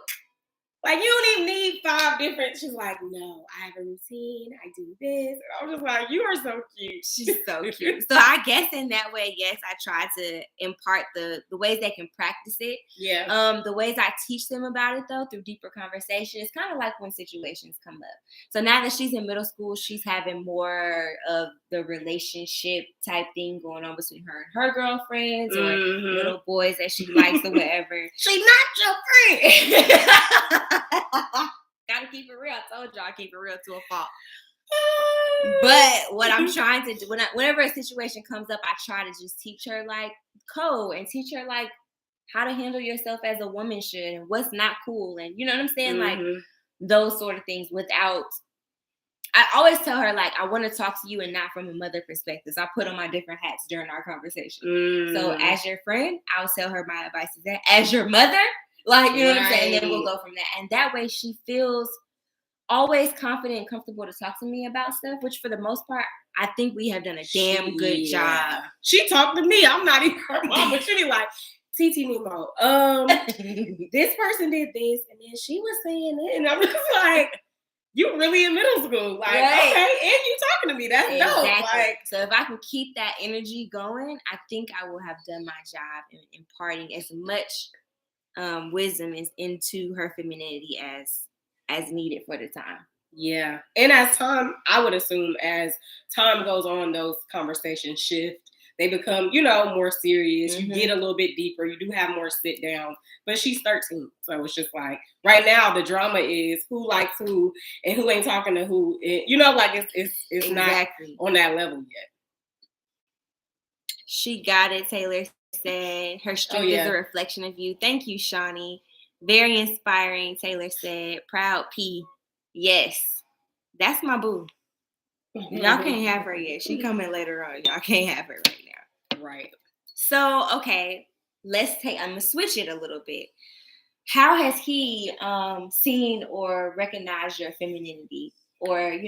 Like, you don't even need 5 different. She's like, no, I have a routine. I do this. And I'm just like, you are so cute. She's so cute. So I guess in that way, yes, I try to impart the ways they can practice it. Yeah. The ways I teach them about it, though, through deeper conversation. It's kind of like when situations come up. So now that she's in middle school, she's having more of the relationship type thing going on between her and her girlfriends or little boys that she likes or whatever. She's not your friend. Gotta keep it real. I told y'all, keep it real to a fault. But what I'm trying to do, whenever a situation comes up, I try to just teach her like code and teach her like how to handle yourself as a woman should and what's not cool. And you know what I'm saying? Like those sort of things without, I always tell her like, I want to talk to you and not from a mother perspective. So I put on my different hats during our conversation. So as your friend, I'll tell her my advice is that as your mother, like, you know what I'm saying? And then we'll go from that. And that way she feels always confident and comfortable to talk to me about stuff, which for the most part, I think we have done a damn good job. She talked to me. I'm not even her mom, but she be like, TT Nemo, this person did this, and then she was saying it. And I'm just like, you really in middle school. Like, okay, and you talking to me. That's dope. Like, so if I can keep that energy going, I think I will have done my job in imparting as much wisdom is into her femininity as needed for the time. Yeah. And as time, I would assume as time goes on, those conversations shift. They become, more serious. You get a little bit deeper. You do have more sit down. But she's 13. So it's just like, right now, the drama is who likes who and who ain't talking to who. Like it's exactly. Not on that level yet. She got it, Taylor said. Her strength is a reflection of you. Thank you, Shawnee. Very inspiring, Taylor said. Proud P. Yes. That's my boo. Y'all can't have her yet. She coming later on. Y'all can't have her right now. Right. So, okay. I'm going to switch it a little bit. How has he seen or recognized your femininity or,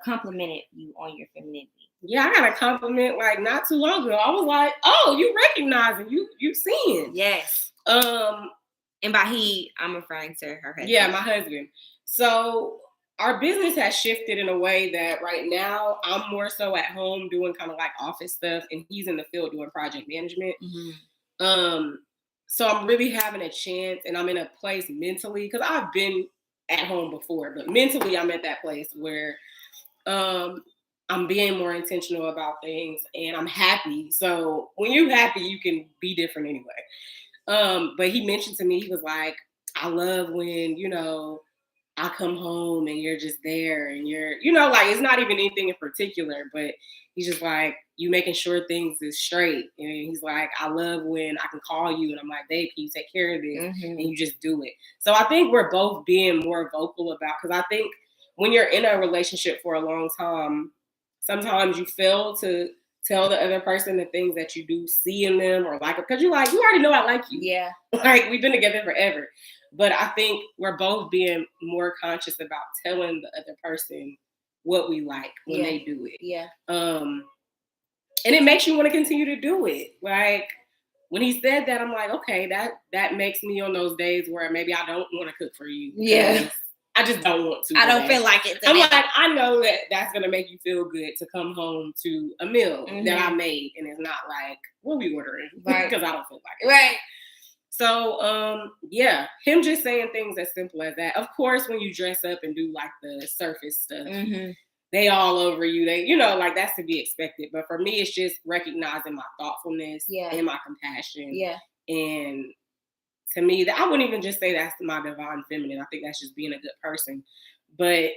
complimented you on your femininity? Yeah, I got a compliment like not too long ago. I was like, oh, you recognizing, you seeing. Yes. And by he, I'm referring to her husband. Yeah, my husband. So our business has shifted in a way that right now I'm more so at home doing kind of like office stuff and he's in the field doing project management. So I'm really having a chance and I'm in a place mentally because I've been at home before, but mentally I'm at that place where I'm being more intentional about things and I'm happy. So when you're happy, you can be different anyway. But he mentioned to me, he was like, I love when, I come home and you're just there and you're, like it's not even anything in particular, but he's just like, you making sure things is straight. And he's like, I love when I can call you and I'm like, babe, can you take care of this? And you just do it. So I think we're both being more vocal about, because I think when you're in a relationship for a long time, sometimes you fail to tell the other person the things that you do see in them or like, because you're like, you already know I like you. Yeah. Like, we've been together forever. But I think we're both being more conscious about telling the other person what we like when they do it. Yeah. And it makes you want to continue to do it. Like, when he said that, I'm like, okay, that makes me on those days where maybe I don't want to cook for you. Yeah. I just don't want to. I don't feel like it today. I'm like, I know that that's going to make you feel good to come home to a meal that I made. And it's not like, what are we ordering? Right. Because I don't feel like it. Right. So, yeah, him just saying things as simple as that. Of course, when you dress up and do like the surface stuff, they all over you. They, you know, like that's to be expected. But for me, it's just recognizing my thoughtfulness and my compassion. Yeah. And to me, that I wouldn't even just say that's my divine feminine. I think that's just being a good person, but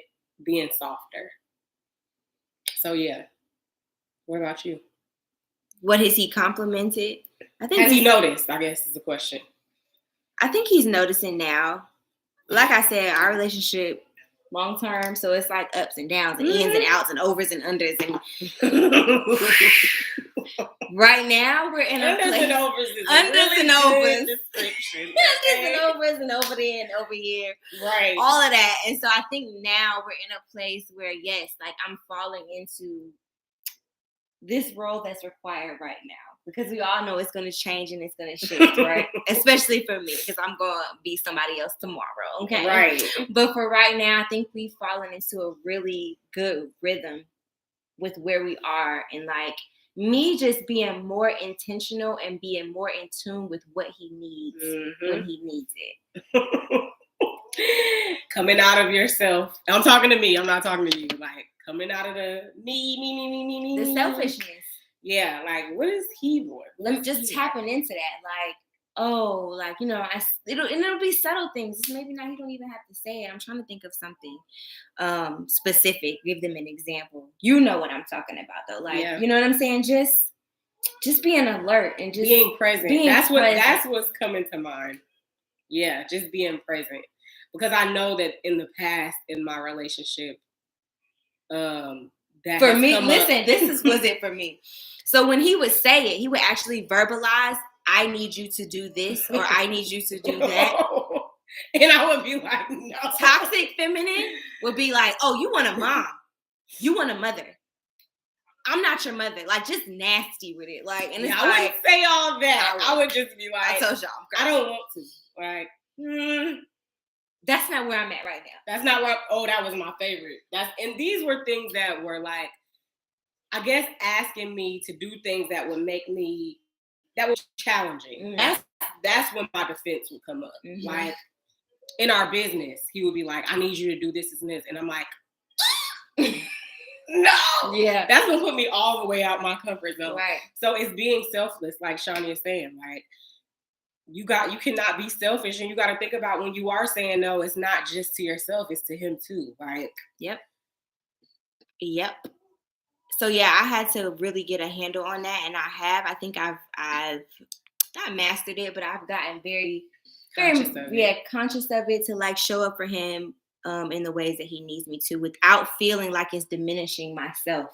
being softer. So yeah. What about you? What has he complimented? I think has he noticed? I guess is the question. I think he's noticing now. Like I said, our relationship long term, so it's like ups and downs and ins and outs and overs and unders and right now we're in a unders place. And overs is unders really and overs. Description. Unders and overs and over there and over here. Right. All of that. And so I think now we're in a place where yes, like I'm falling into this role that's required right now. Because we all know it's going to change and it's going to shift, right? Especially for me, because I'm going to be somebody else tomorrow, okay? Right. But for right now, I think we've fallen into a really good rhythm with where we are. And like me just being more intentional and being more in tune with what he needs when he needs it. Coming out of yourself. I'm talking to me. I'm not talking to you. Like coming out of the me. The selfishness. Yeah, like what is he doing? Let's just tapping into that. Like, oh, like, you know, it'll be subtle things. Maybe now you don't even have to say it. I'm trying to think of something specific. Give them an example. You know what I'm talking about though. Like, you know what I'm saying? Just being alert and just being present. That's what's coming to mind. Yeah, just being present. Because I know that in the past in my relationship, that for me, listen, this was it for me. So when he would say it, he would actually verbalize, I need you to do this or I need you to do that. And I would be like, no. Toxic feminine would be like, oh, you want a mom. You want a mother. I'm not your mother. Like, just nasty with it. Like, and it's I wouldn't say all that. I would just be like, I told y'all. I don't want to. Like, that's not where I'm at right now. That's not where, that was my favorite. And these were things that were like, I guess asking me to do things that would make me, that was challenging. That's when my defense would come up. Like in our business, he would be like, I need you to do this and this. And I'm like, no. Yeah. That's gonna put me all the way out my comfort zone. Right. So it's being selfless, like Shani is saying, like, you cannot be selfish, and you got to think about when you are saying no, it's not just to yourself, it's to him too. Like, yep. So yeah, I had to really get a handle on that, and I think I've not mastered it, but I've gotten very conscious of it to like show up for him in the ways that he needs me to, without feeling like it's diminishing myself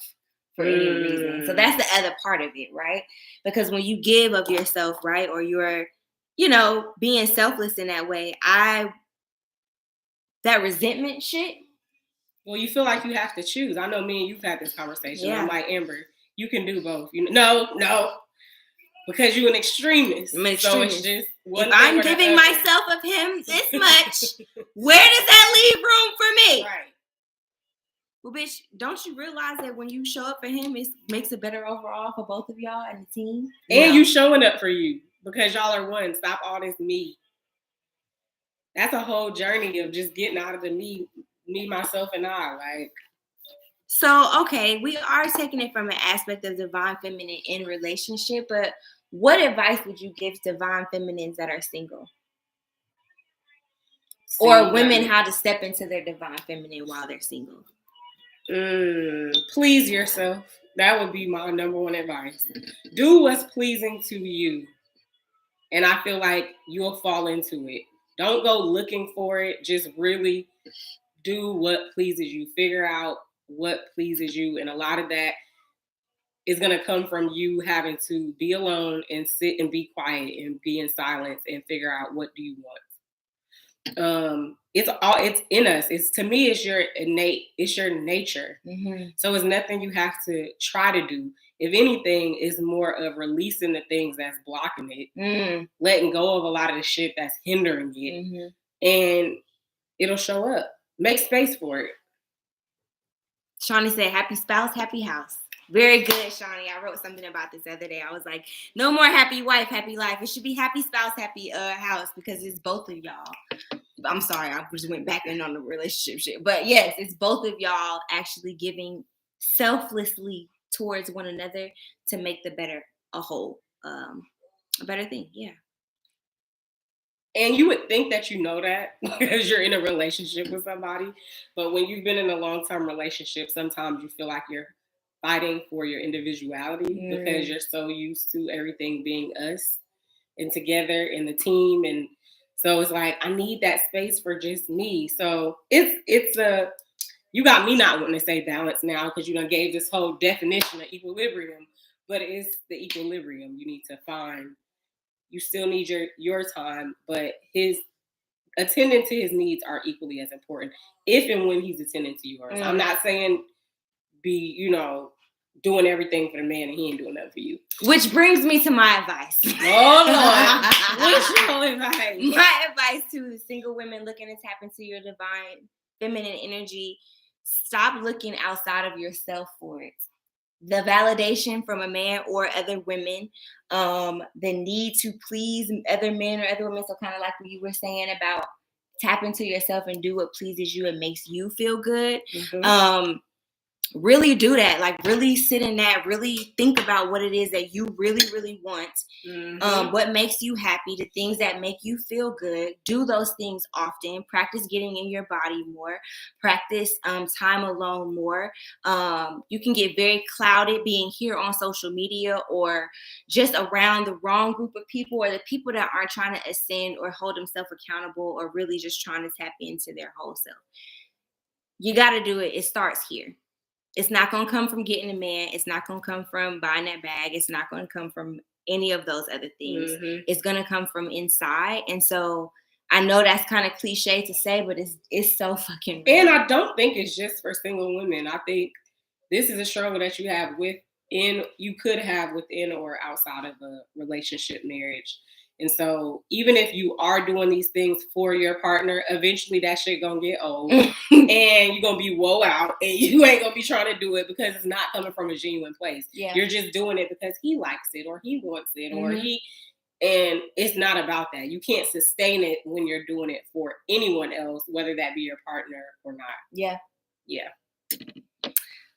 for any reason. So that's the other part of it, right? Because when you give of yourself, right, or you're, you know, being selfless in that way, that resentment shit. Well, you feel like you have to choose. I know me and you've had this conversation. Yeah. I'm like, Amber, you can do both. No, because you're an extrembitch. I'm an extremist. So it's just if I'm giving myself of him this much, where does that leave room for me? Right. Well, bitch, don't you realize that when you show up for him, it makes it better overall for both of y'all and the team? And you showing up for you because y'all are one. Stop all this me. That's a whole journey of just getting out of the me, myself, and I. Like, so, okay, we are taking it from an aspect of divine feminine in relationship, but what advice would you give divine feminines that are single? Or women how to step into their divine feminine while they're single? Please yourself. That would be my number one advice. Do what's pleasing to you. And I feel like you'll fall into it. Don't go looking for it. Just really do what pleases you. Figure out what pleases you. And a lot of that is going to come from you having to be alone and sit and be quiet and be in silence and figure out what do you want. It's in us. To me, it's your nature. Mm-hmm. So it's nothing you have to try to do. If anything, it's more of releasing the things that's blocking it, letting go of a lot of the shit that's hindering it, and it'll show up. Make space for it. Shawnee said, happy spouse, happy house. Very good, Shawnee. I wrote something about this the other day. I was like, no more happy wife, happy life. It should be happy spouse, happy house, because it's both of y'all. I'm sorry, I just went back in on the relationship shit. But yes, it's both of y'all actually giving selflessly towards one another to make a better thing. Yeah. And you would think that you know that because you're in a relationship with somebody. But when you've been in a long-term relationship, sometimes you feel like you're fighting for your individuality because you're so used to everything being us and together in the team. And so it's like, I need that space for just me. So you got me not wanting to say balance now because you done gave this whole definition of equilibrium, but it's the equilibrium you need to find. You still need your time, but his attending to his needs are equally as important if and when he's attending to yours. I'm not saying be, doing everything for the man and he ain't doing nothing for you. Which brings me to my advice. Oh, Lord. What's your advice? My advice to the single women looking to tap into your divine feminine energy, stop looking outside of yourself for it. The validation from a man or other women, the need to please other men or other women. So kind of like what you were saying about tap into yourself and do what pleases you and makes you feel good. Really do that. Like really sit in that, really think about what it is that you really, really want. What makes you happy, the things that make you feel good. Do those things often. Practice getting in your body more. Practice time alone more. You can get very clouded being here on social media or just around the wrong group of people or the people that aren't trying to ascend or hold themselves accountable or really just trying to tap into their whole self. You got to do it. It starts here. It's not going to come from getting a man. It's not going to come from buying that bag. It's not going to come from any of those other things. It's going to come from inside. And so I know that's kind of cliche to say, but it's so fucking real. And I don't think it's just for single women. I think this is a struggle that you could have within or outside of a relationship, marriage. And so even if you are doing these things for your partner, eventually that shit gonna get old and you're gonna be woe out and you ain't gonna be trying to do it because it's not coming from a genuine place. Yeah. You're just doing it because he likes it or he wants it and it's not about that. You can't sustain it when you're doing it for anyone else, whether that be your partner or not. Yeah. Yeah.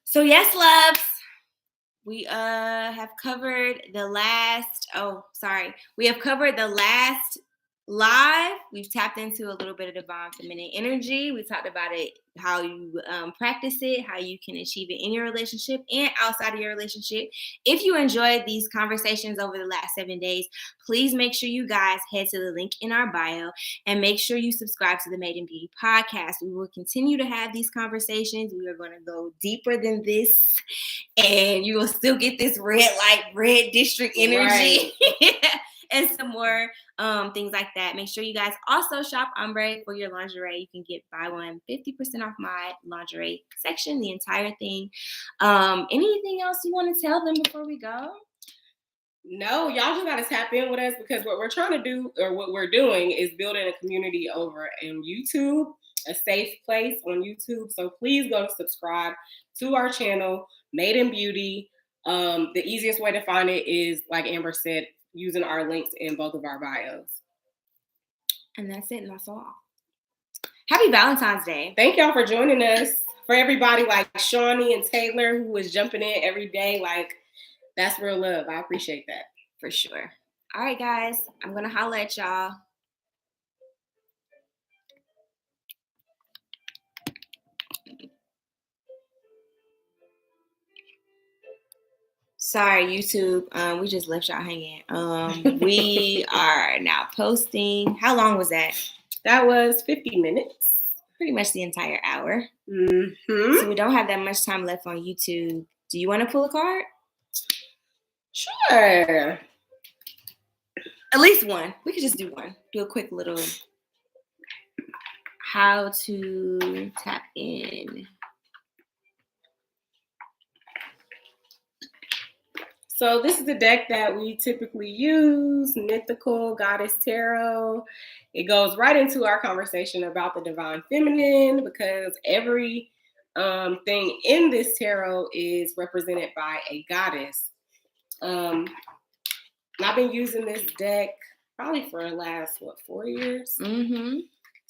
So yes, loves. We have covered the last, we have covered the last live. We've tapped into a little bit of divine feminine energy. We talked about it, how you practice it, how you can achieve it in your relationship and outside of your relationship. If you enjoyed these conversations over the last 7 days, please make sure you guys head to the link in our bio and make sure you subscribe to the Made in Beauty podcast. We will continue to have these conversations. We are going to go deeper than this and you will still get this red district energy. Right. And some more things like that. Make sure you guys also shop Ombre for your lingerie. You can get buy one 50% off my lingerie section, the entire thing. Anything else you want to tell them before we go? No, y'all just got to tap in with us because what we're trying to do or what we're doing is building a community over in YouTube, a safe place on YouTube. So please go to subscribe to our channel, Made in Beauty. The easiest way to find it is, like Amber said, using our links in both of our bios. And that's it, and that's all. Happy Valentine's Day. Thank y'all for joining us. For everybody like Shawnee and Taylor who was jumping in every day, that's real love. I appreciate that. For sure. All right, guys. I'm going to holler at y'all. Sorry, YouTube. We just left y'all hanging. We are now posting. How long was that? That was 50 minutes. pretty much the entire hour. Mm-hmm. So we don't have that much time left on YouTube. Do you want to pull a card? Sure. At least one. We could just do one. Do a quick little how to tap in. So this is the deck that we typically use, Mythical Goddess Tarot. It goes right into our conversation about the divine feminine because every thing in this tarot is represented by a goddess. And I've been using this deck probably for the last, 4 years? Mm-hmm.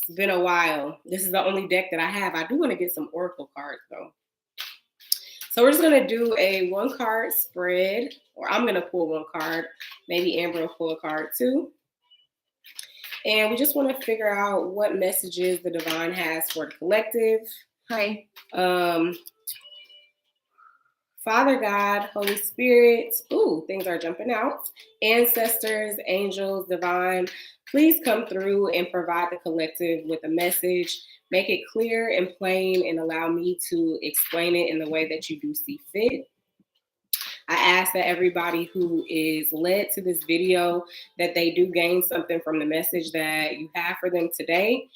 It's been a while. This is the only deck that I have. I do want to get some oracle cards though. So we're just going to do a 1-card spread, or I'm going to pull 1 card. Maybe Amber will pull a card too. And we just want to figure out what messages the divine has for the collective. Pray. Father God, Holy Spirit, things are jumping out. Ancestors, angels, divine, please come through and provide the collective with a message. Make it clear and plain and allow me to explain it in the way that you do see fit. I ask that everybody who is led to this video, that they do gain something from the message that you have for them today.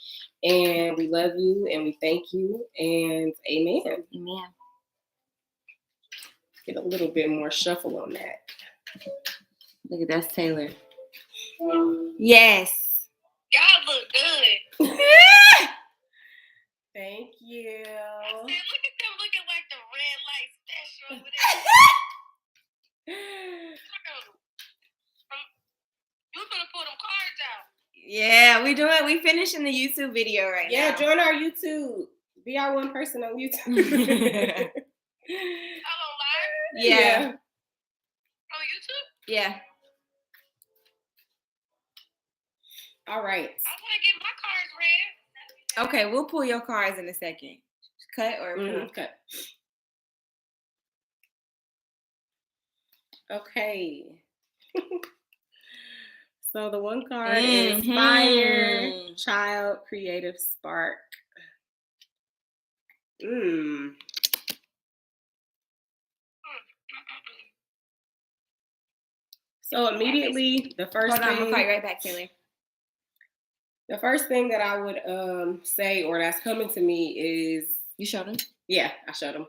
And we love you and we thank you and amen. Amen. Get a little bit more shuffle on that. Look at that's Taylor. Yes. Y'all look good. Thank you. I said, look at them looking like the red light statue over there. You gonna pull them cards out. Yeah, we finishing the YouTube video right now. Yeah, join our YouTube. Be our one person on YouTube. Hello, live? Yeah. On YouTube? Yeah. All right. I want to get my cards read. Okay, we'll pull your cards in a second. Cut or pull? Cut. Okay. So the 1 card is Fire, Child, Creative Spark. So immediately, the first Hold on, thing. I'm gonna call you right back, Taylor. The first thing that I would say, or that's coming to me, is you showed him. Yeah, I showed him.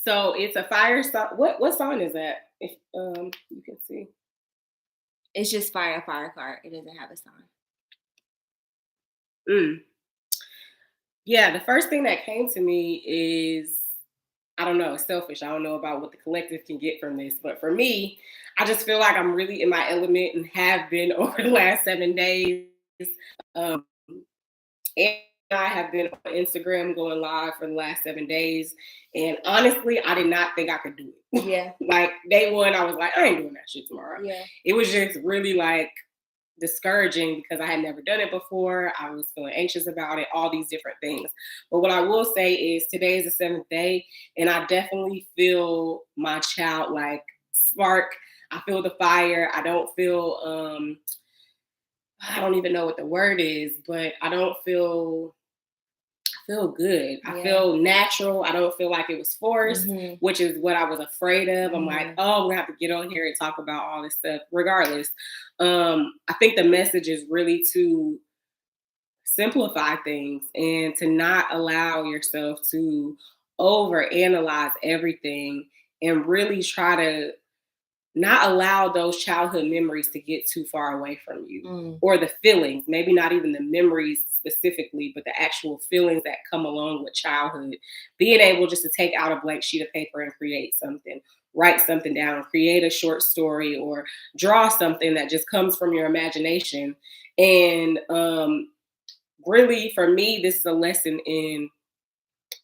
So it's a fire sign. What sign is that? If you can see, it's just fire card. It doesn't have a sign. Yeah, the first thing that came to me is, I don't know, it's selfish. I don't know about what the collective can get from this, but for me, I just feel like I'm really in my element and have been over the last 7 days. And I have been on Instagram going live for the last 7 days. And honestly, I did not think I could do it. Yeah. Like day one, I was like, I ain't doing that shit tomorrow. Yeah. It was just really like discouraging because I had never done it before. I was feeling anxious about it, all these different things. But what I will say is today is the 7th day, and I definitely feel my childlike spark. I feel the fire. I don't feel, I don't even know what the word is, but I feel good. I feel natural. I don't feel like it was forced, which is what I was afraid of. I'm like, oh, we have to get on here and talk about all this stuff. Regardless, I think the message is really to simplify things and to not allow yourself to overanalyze everything and really try to not allow those childhood memories to get too far away from you, or the feelings, maybe not even the memories specifically, but the actual feelings that come along with childhood. Being able just to take out a blank sheet of paper and create something, write something down, create a short story, or draw something that just comes from your imagination. And really, for me, this is a lesson in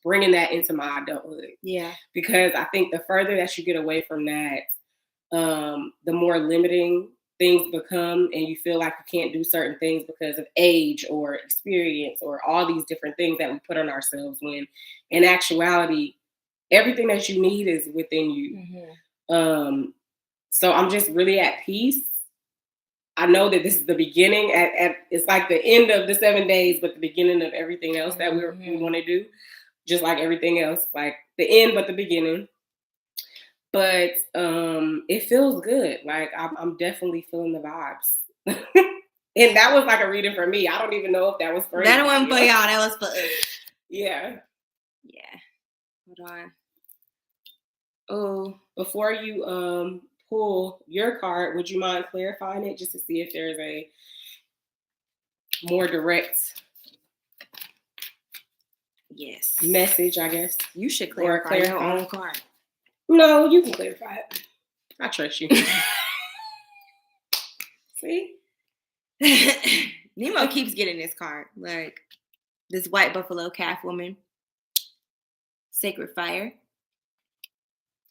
bringing that into my adulthood. Yeah. Because I think the further that you get away from that, the more limiting things become, and you feel like you can't do certain things because of age or experience or all these different things that we put on ourselves, when in actuality, everything that you need is within you. So I'm just really at peace I know that this is the beginning. It's like the end of the 7 days, but the beginning of everything else that we want to do. Just like everything else, like the end, but the beginning. But it feels good. Like I'm definitely feeling the vibes. And that was like a reading for me. I don't even know if that was for that one for y'all. That was for us. Yeah. Yeah. Hold on. Oh, before you pull your card, would you mind clarifying it just to see if there's a more direct message, I guess? You should clarify your own card. No, you can clarify it. I trust you. See? Nemo keeps getting this card. Like this white buffalo calf woman. Sacred fire.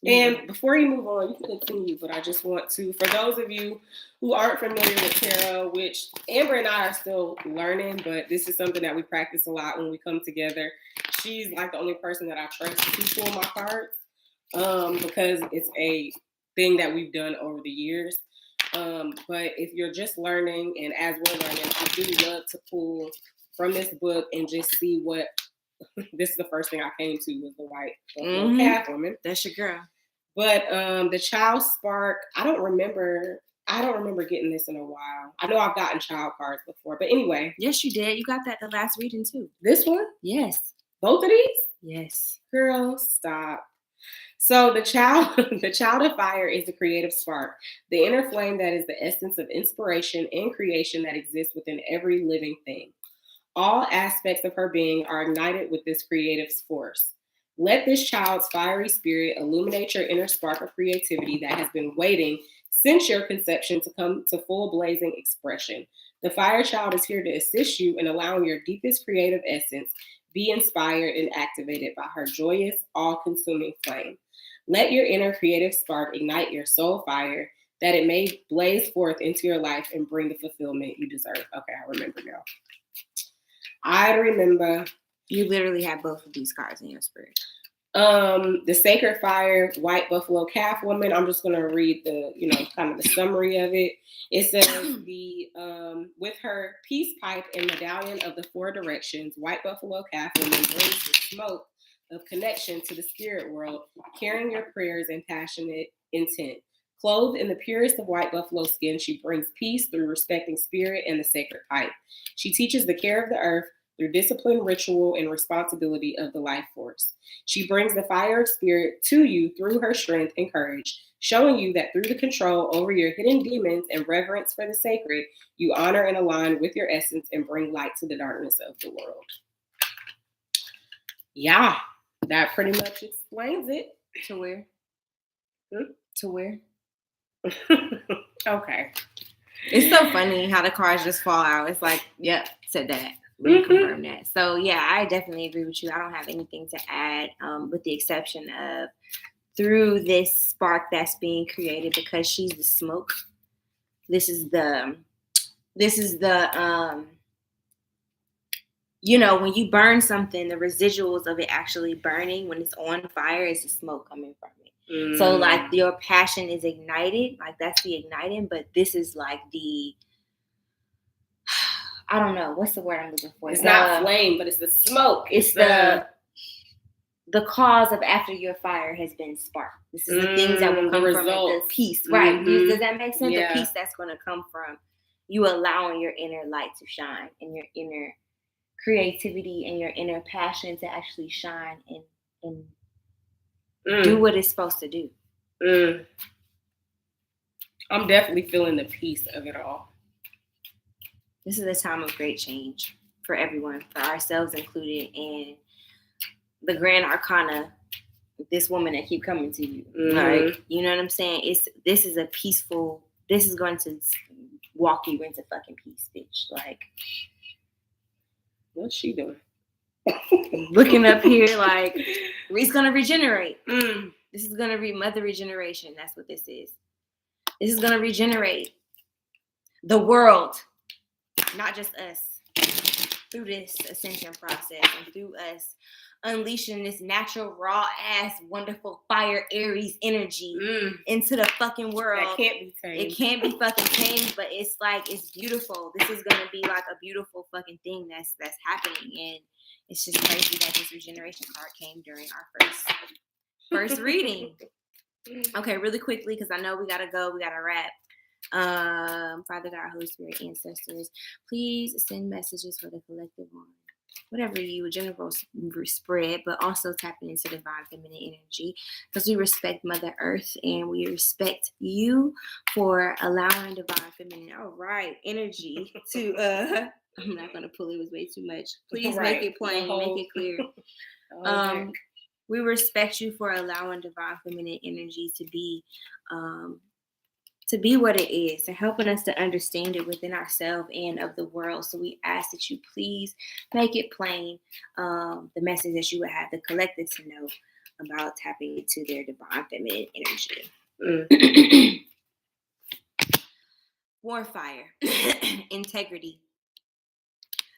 And before you move on, you can continue, but I just want to, for those of you who aren't familiar with tarot, which Amber and I are still learning, but this is something that we practice a lot when we come together. She's like the only person that I trust to pull my cards because it's a thing that we've done over the years. But if you're just learning, and as we're learning, I do love to pull from this book and just see what. This is the first thing I came to was the white calf woman. That's your girl. But the child spark, I don't remember getting this in a while. I know I've gotten child cards before, but anyway. Yes, you did. You got that the last reading too. This one? Yes. Both of these? Yes. Girl, stop. So the child of fire is the creative spark, the inner flame that is the essence of inspiration and creation that exists within every living thing. All aspects of her being are ignited with this creative force. Let this child's fiery spirit illuminate your inner spark of creativity that has been waiting since your conception to come to full blazing expression. The fire child is here to assist you in allowing your deepest creative essence be inspired and activated by her joyous, all-consuming flame. Let your inner creative spark ignite your soul fire that it may blaze forth into your life and bring the fulfillment you deserve. Okay, I remember now. I remember. You literally have both of these cards in your spirit. The Sacred Fire, White Buffalo Calf Woman. I'm just going to read the, kind of the summary of it. It says with her peace pipe and medallion of the four directions, White Buffalo Calf Woman brings the smoke of connection to the spirit world, carrying your prayers and passionate intent. Clothed in the purest of white buffalo skin, she brings peace through respecting spirit and the sacred pipe. She teaches the care of the earth through discipline, ritual, and responsibility of the life force. She brings the fire of spirit to you through her strength and courage, showing you that through the control over your hidden demons and reverence for the sacred, you honor and align with your essence and bring light to the darkness of the world. Yeah, that pretty much explains it. To where? To where? Okay. It's so funny how the cards just fall out. It's like, yep, said that. Confirm that. So yeah, I definitely agree with you. I don't have anything to add, with the exception of through this spark that's being created, because she's the smoke. This is the when you burn something, the residuals of it actually burning when it's on fire is the smoke coming from it. So like your passion is ignited, like that's the igniting, but this is like the, I don't know, what's the word I'm looking for? It's not flame, but it's the smoke. It's the cause of after your fire has been sparked. This is the things that will come from the peace, right? Does that make sense? Yeah. The peace that's going to come from you allowing your inner light to shine and your inner creativity and your inner passion to actually shine and do what it's supposed to do. I'm definitely feeling the peace of it all. This is a time of great change for everyone, for ourselves included, and the Grand Arcana, this woman that keep coming to you. Like, you know what I'm saying? This is a peaceful, this is going to walk you into fucking peace, bitch. Like, what's she doing? Looking up here like, it's going to regenerate. This is going to be mother regeneration. That's what this is. This is going to regenerate the world, not just us. through this ascension process and through us unleashing this natural, raw ass, wonderful fire Aries energy into the fucking world. That can't be tamed. It can't be fucking tamed, but it's like, it's beautiful. This is gonna be like a beautiful fucking thing that's happening, and it's just crazy that this regeneration card came during our first reading. Okay, really quickly, because I know we gotta go, we gotta wrap. Father God, Holy Spirit, ancestors, please send messages for the collective on whatever you general spread, but also tapping into divine feminine energy, because we respect Mother Earth and we respect you for allowing divine feminine, energy to I'm not gonna pull it, was way too much. Please make it plain, make it clear. We respect you for allowing divine feminine energy to be what it is, and helping us to understand it within ourselves and of the world. So we ask that you please make it plain, the message that you would have the collective to know about tapping into their divine feminine energy. Warfire, integrity.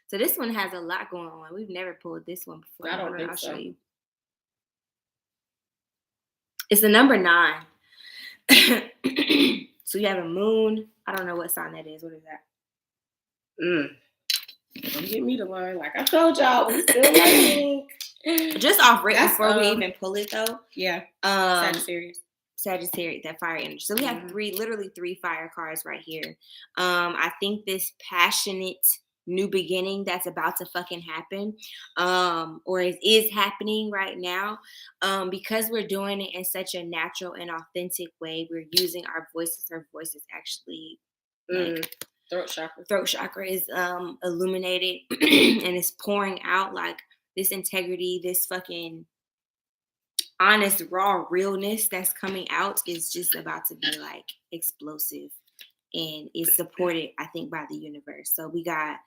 So this one has a lot going on. We've never pulled this one before. I'll show you. It's the number 9. So you have a moon. I don't know what sign that is. What is that? Don't get me to learn. Like I told y'all, we still learning. Just off rip before we even pull it though. Yeah. Sagittarius, that fire energy. So we have literally 3 fire cards right here. I think this passionate new beginning that's about to fucking happen, or is happening right now, because we're doing it in such a natural and authentic way. We're using our voices. Our voices actually, like, throat chakra is illuminated and it's pouring out like this integrity, this fucking honest, raw realness that's coming out is just about to be like explosive, and is supported, I think, by the universe. So we got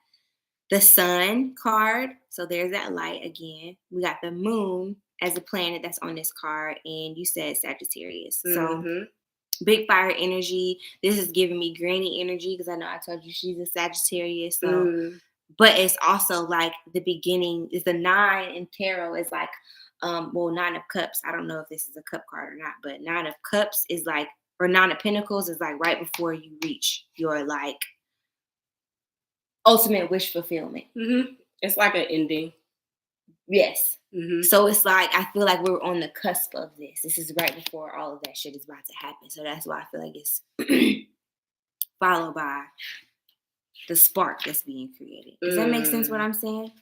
the sun card. So there's that light again. We got the moon as a planet that's on this card. And you said Sagittarius. So big fire energy. This is giving me Granny energy, because I know I told you she's a Sagittarius. So, but it's also like the beginning is the 9 in tarot is like, 9 of cups. I don't know if this is a cup card or not, but 9 of cups is like, or 9 of pentacles is like right before you reach your like ultimate wish fulfillment. It's like an ending. Yes. So it's like, I feel like we're on the cusp of this. This is right before all of that shit is about to happen. So that's why I feel like it's followed by the spark that's being created. Does that make sense what I'm saying?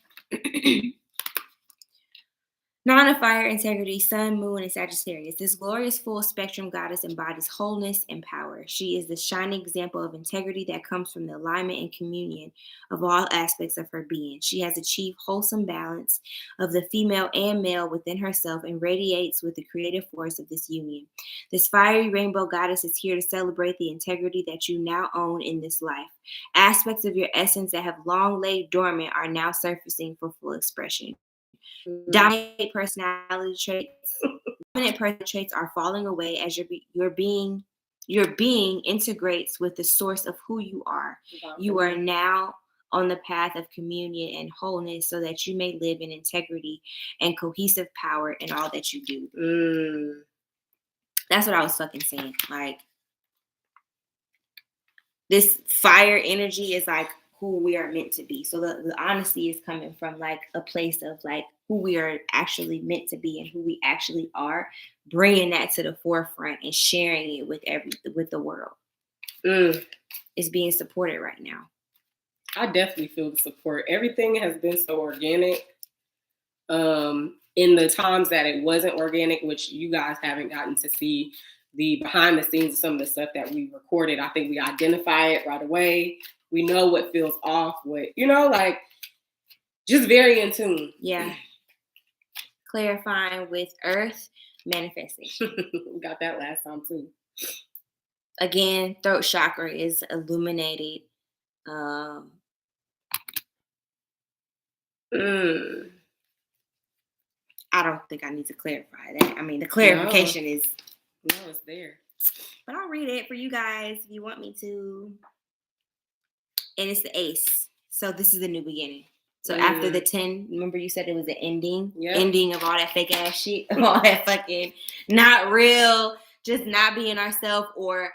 9 of fire, integrity, sun, moon, and Sagittarius. This glorious full spectrum goddess embodies wholeness and power. She is the shining example of integrity that comes from the alignment and communion of all aspects of her being. She has achieved wholesome balance of the female and male within herself and radiates with the creative force of this union. This fiery rainbow goddess is here to celebrate the integrity that you now own in this life. Aspects of your essence that have long laid dormant are now surfacing for full expression. Dominant personality traits are falling away as your being integrates with the source of who you are. You are now on the path of communion and wholeness, so that you may live in integrity and cohesive power in all that you do. That's what I was fucking saying. Like, this fire energy is like who we are meant to be. So the honesty is coming from like a place of like who we are actually meant to be and who we actually are, bringing that to the forefront and sharing it with the world. It's being supported right now. I definitely feel the support. Everything has been so organic. In the times that it wasn't organic, which you guys haven't gotten to see the behind the scenes of some of the stuff that we recorded, I think we identify it right away. We know what feels off, what, like just very in tune. Yeah. Clarifying with earth manifestation. We got that last time too. Again, throat chakra is illuminated. I don't think I need to clarify that. I mean, the clarification is... No, it's there. But I'll read it for you guys if you want me to. And it's the ace. So this is a new beginning. So after the 10, remember you said it was the ending? Yep. Ending of all that fake ass shit, all that fucking not real, just not being ourselves, or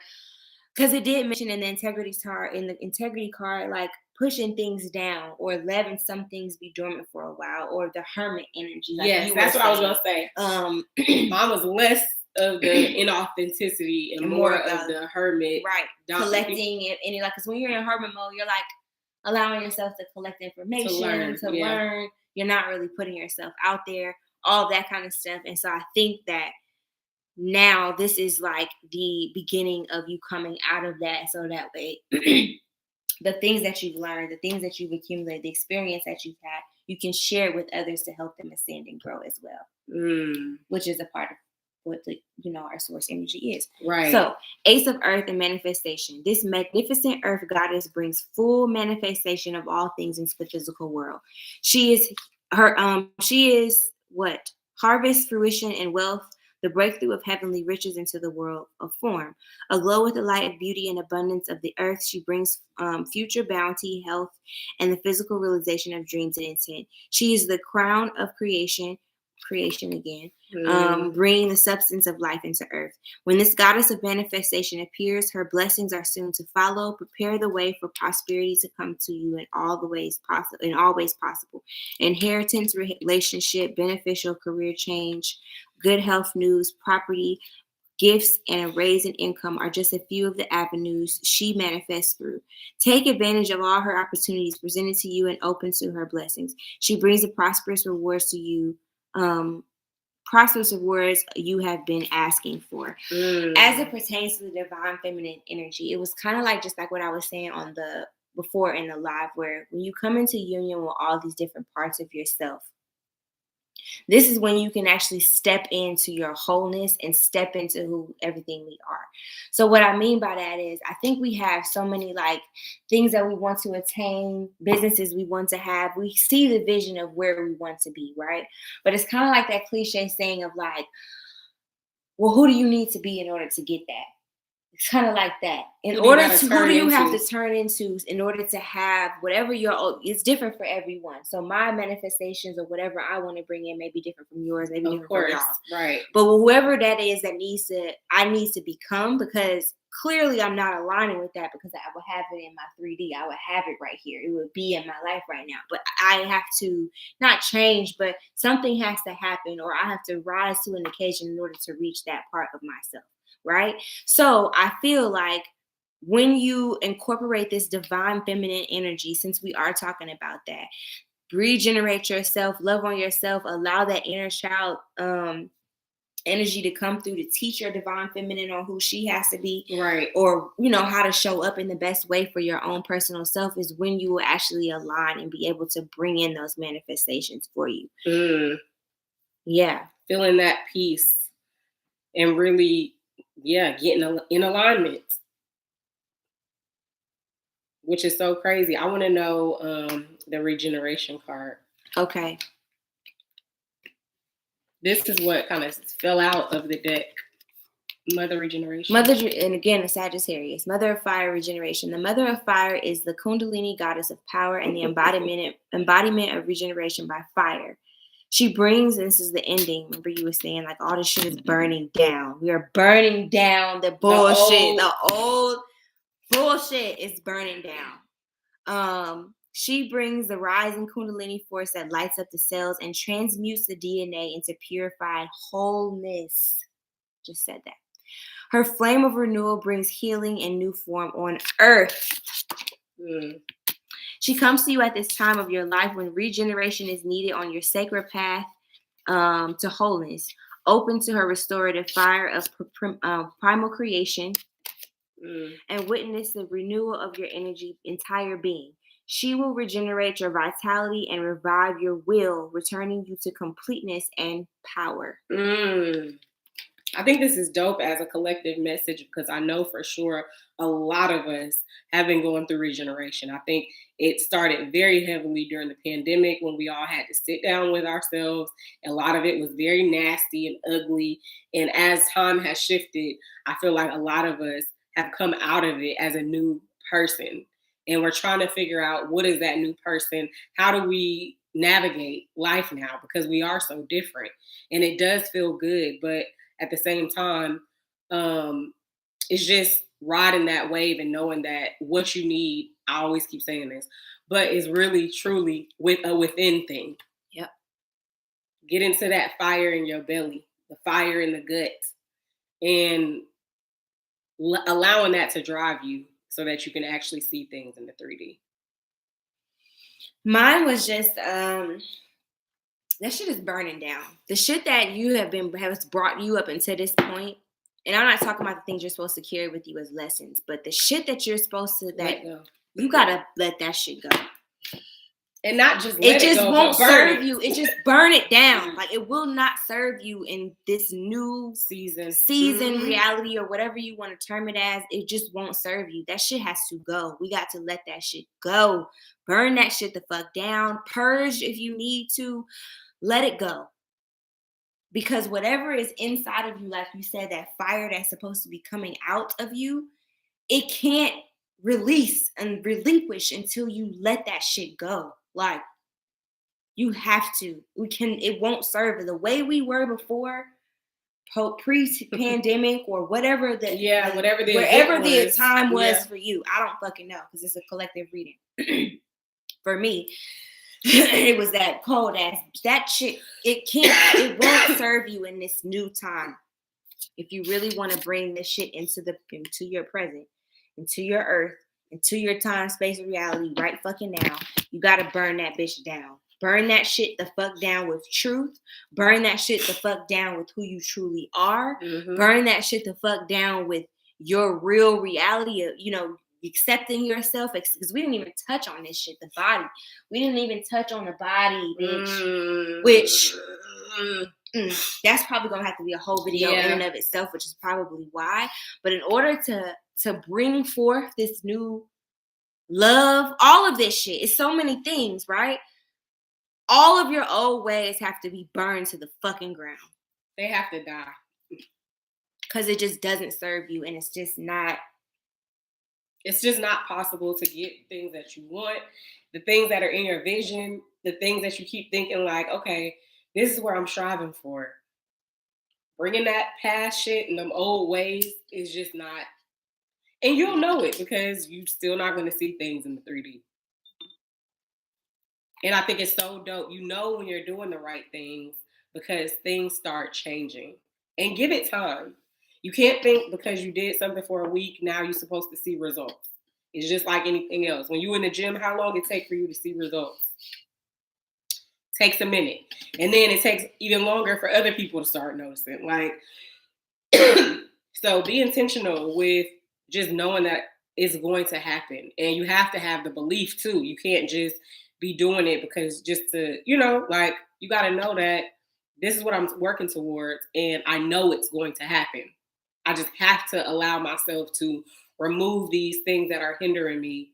because it did mention in the integrity card, like pushing things down or letting some things be dormant for a while, or the hermit energy. Like yes, that's what I was gonna say. Mine was less of the inauthenticity and more of the hermit, right? Collecting it, and like, because when you're in hermit mode, you're like allowing yourself to collect information, to learn. You're not really putting yourself out there, all that kind of stuff. And so I think that now this is like the beginning of you coming out of that, so that way the things that you've learned, the things that you've accumulated, the experience that you've had, you can share with others to help them ascend and grow as well, which is a part of what our source energy is. Right. So Ace of Earth and manifestation. This magnificent Earth goddess brings full manifestation of all things into the physical world. She is what? Harvest, fruition, and wealth, the breakthrough of heavenly riches into the world of form. Aglow with the light of beauty and abundance of the earth, she brings future bounty, health, and the physical realization of dreams and intent. She is the crown of creation again, bringing the substance of life into earth. When this goddess of manifestation appears, her blessings are soon to follow. Prepare the way for prosperity to come to you in all ways possible. Inheritance, relationship, beneficial career change, good health news, property, gifts, and a raise in income are just a few of the avenues she manifests through. Take advantage of all her opportunities presented to you and open to her blessings. She brings the prosperous rewards to you. Prosperous rewards you have been asking for. As it pertains to the divine feminine energy, it was kind of like just like what I was saying on the before in the live, where when you come into union with all these different parts of yourself, this is when you can actually step into your wholeness and step into who everything we are. So what I mean by that is, I think we have so many like things that we want to attain, businesses we want to have. We see the vision of where we want to be, right? But it's kind of like that cliche saying of like, well, who do you need to be in order to get that? It's kind of like that. Who do you have to turn into in order to have whatever it's different for everyone. So my manifestations or whatever I want to bring in may be different from yours, maybe different from y'all. Right. But whoever that is that I need to become, because clearly I'm not aligning with that, because I would have it in my 3D. I would have it right here. It would be in my life right now. But I have to not change, but something has to happen, or I have to rise to an occasion in order to reach that part of myself. Right? So I feel like when you incorporate this divine feminine energy, since we are talking about that, regenerate yourself, love on yourself, allow that inner child energy to come through to teach your divine feminine on who she has to be, right? Or how to show up in the best way for your own personal self, is when you will actually align and be able to bring in those manifestations for you. Yeah, feeling that peace and really getting in alignment, which is so crazy. I want to know the regeneration card. Okay. This is what kind of fell out of the deck. Mother regeneration. And again, the Sagittarius. Mother of fire, regeneration. The mother of fire is the Kundalini goddess of power and the embodiment of regeneration by fire. She brings, and this is the ending. Remember you were saying like all this shit is burning down. We are burning down the bullshit. The old bullshit is burning down. She brings the rising Kundalini force that lights up the cells and transmutes the DNA into purified wholeness. Just said that. Her flame of renewal brings healing in new form on earth. She comes to you at this time of your life when regeneration is needed on your sacred path to wholeness. Open to her restorative fire of primal creation and witness the renewal of your energy, entire being. She will regenerate your vitality and revive your will, returning you to completeness and power. I think this is dope as a collective message, because I know for sure a lot of us have been going through regeneration. I think it started very heavily during the pandemic when we all had to sit down with ourselves. A lot of it was very nasty and ugly. And as time has shifted, I feel like a lot of us have come out of it as a new person. And we're trying to figure out what is that new person? How do we navigate life now? Because we are so different. And it does feel good. But at the same time, it's just riding that wave and knowing that what you need, I always keep saying this, but it's really, truly with a within thing. Yep. Get into that fire in your belly, the fire in the gut, and allowing that to drive you so that you can actually see things in the 3D. Mine was just that shit is burning down. The shit that you has brought you up until this point, and I'm not talking about the things you're supposed to carry with you as lessons, but the shit that you're supposed to you gotta let that shit go. And not just let it go, won't serve you. It just burn it down. Like, it will not serve you in this new season reality, or whatever you want to term it as. It just won't serve you. That shit has to go. We got to let that shit go. Burn that shit the fuck down. Purge if you need to. Let it go. Because whatever is inside of you, like you said, that fire that's supposed to be coming out of you, it can't release and relinquish until you let that shit go. Like, you have to. It won't serve the way we were before, pre-pandemic, or whatever wherever the time was for you. I don't fucking know, because it's a collective reading. For me, it was that cold ass that shit. It won't serve you in this new time. If you really want to bring this shit into your present, into your earth, into your time, space, and reality right fucking now, you gotta burn that bitch down. Burn that shit the fuck down with truth. Burn that shit the fuck down with who you truly are. Mm-hmm. Burn that shit the fuck down with your real reality of, accepting yourself. Because we didn't even touch on this shit, the body. We didn't even touch on the body, bitch. Which that's probably gonna have to be a whole video in and of itself, which is probably why. But in order to bring forth this new love, all of this shit, it's so many things, right? All of your old ways have to be burned to the fucking ground. They have to die. Because it just doesn't serve you, and it's just not possible to get things that you want, the things that are in your vision, the things that you keep thinking like, okay, this is where I'm striving for. Bringing that past shit and them old ways is just not. And you'll know it because you're still not going to see things in the 3D. And I think it's so dope. You know when you're doing the right things because things start changing. And give it time. You can't think because you did something for a week, now you're supposed to see results. It's just like anything else. When you're in the gym, how long it takes for you to see results? It takes a minute. And then it takes even longer for other people to start noticing. Like, so be intentional with just knowing that it's going to happen. And you have to have the belief too. You can't just be doing it because just to, you got to know that this is what I'm working towards and I know it's going to happen. I just have to allow myself to remove these things that are hindering me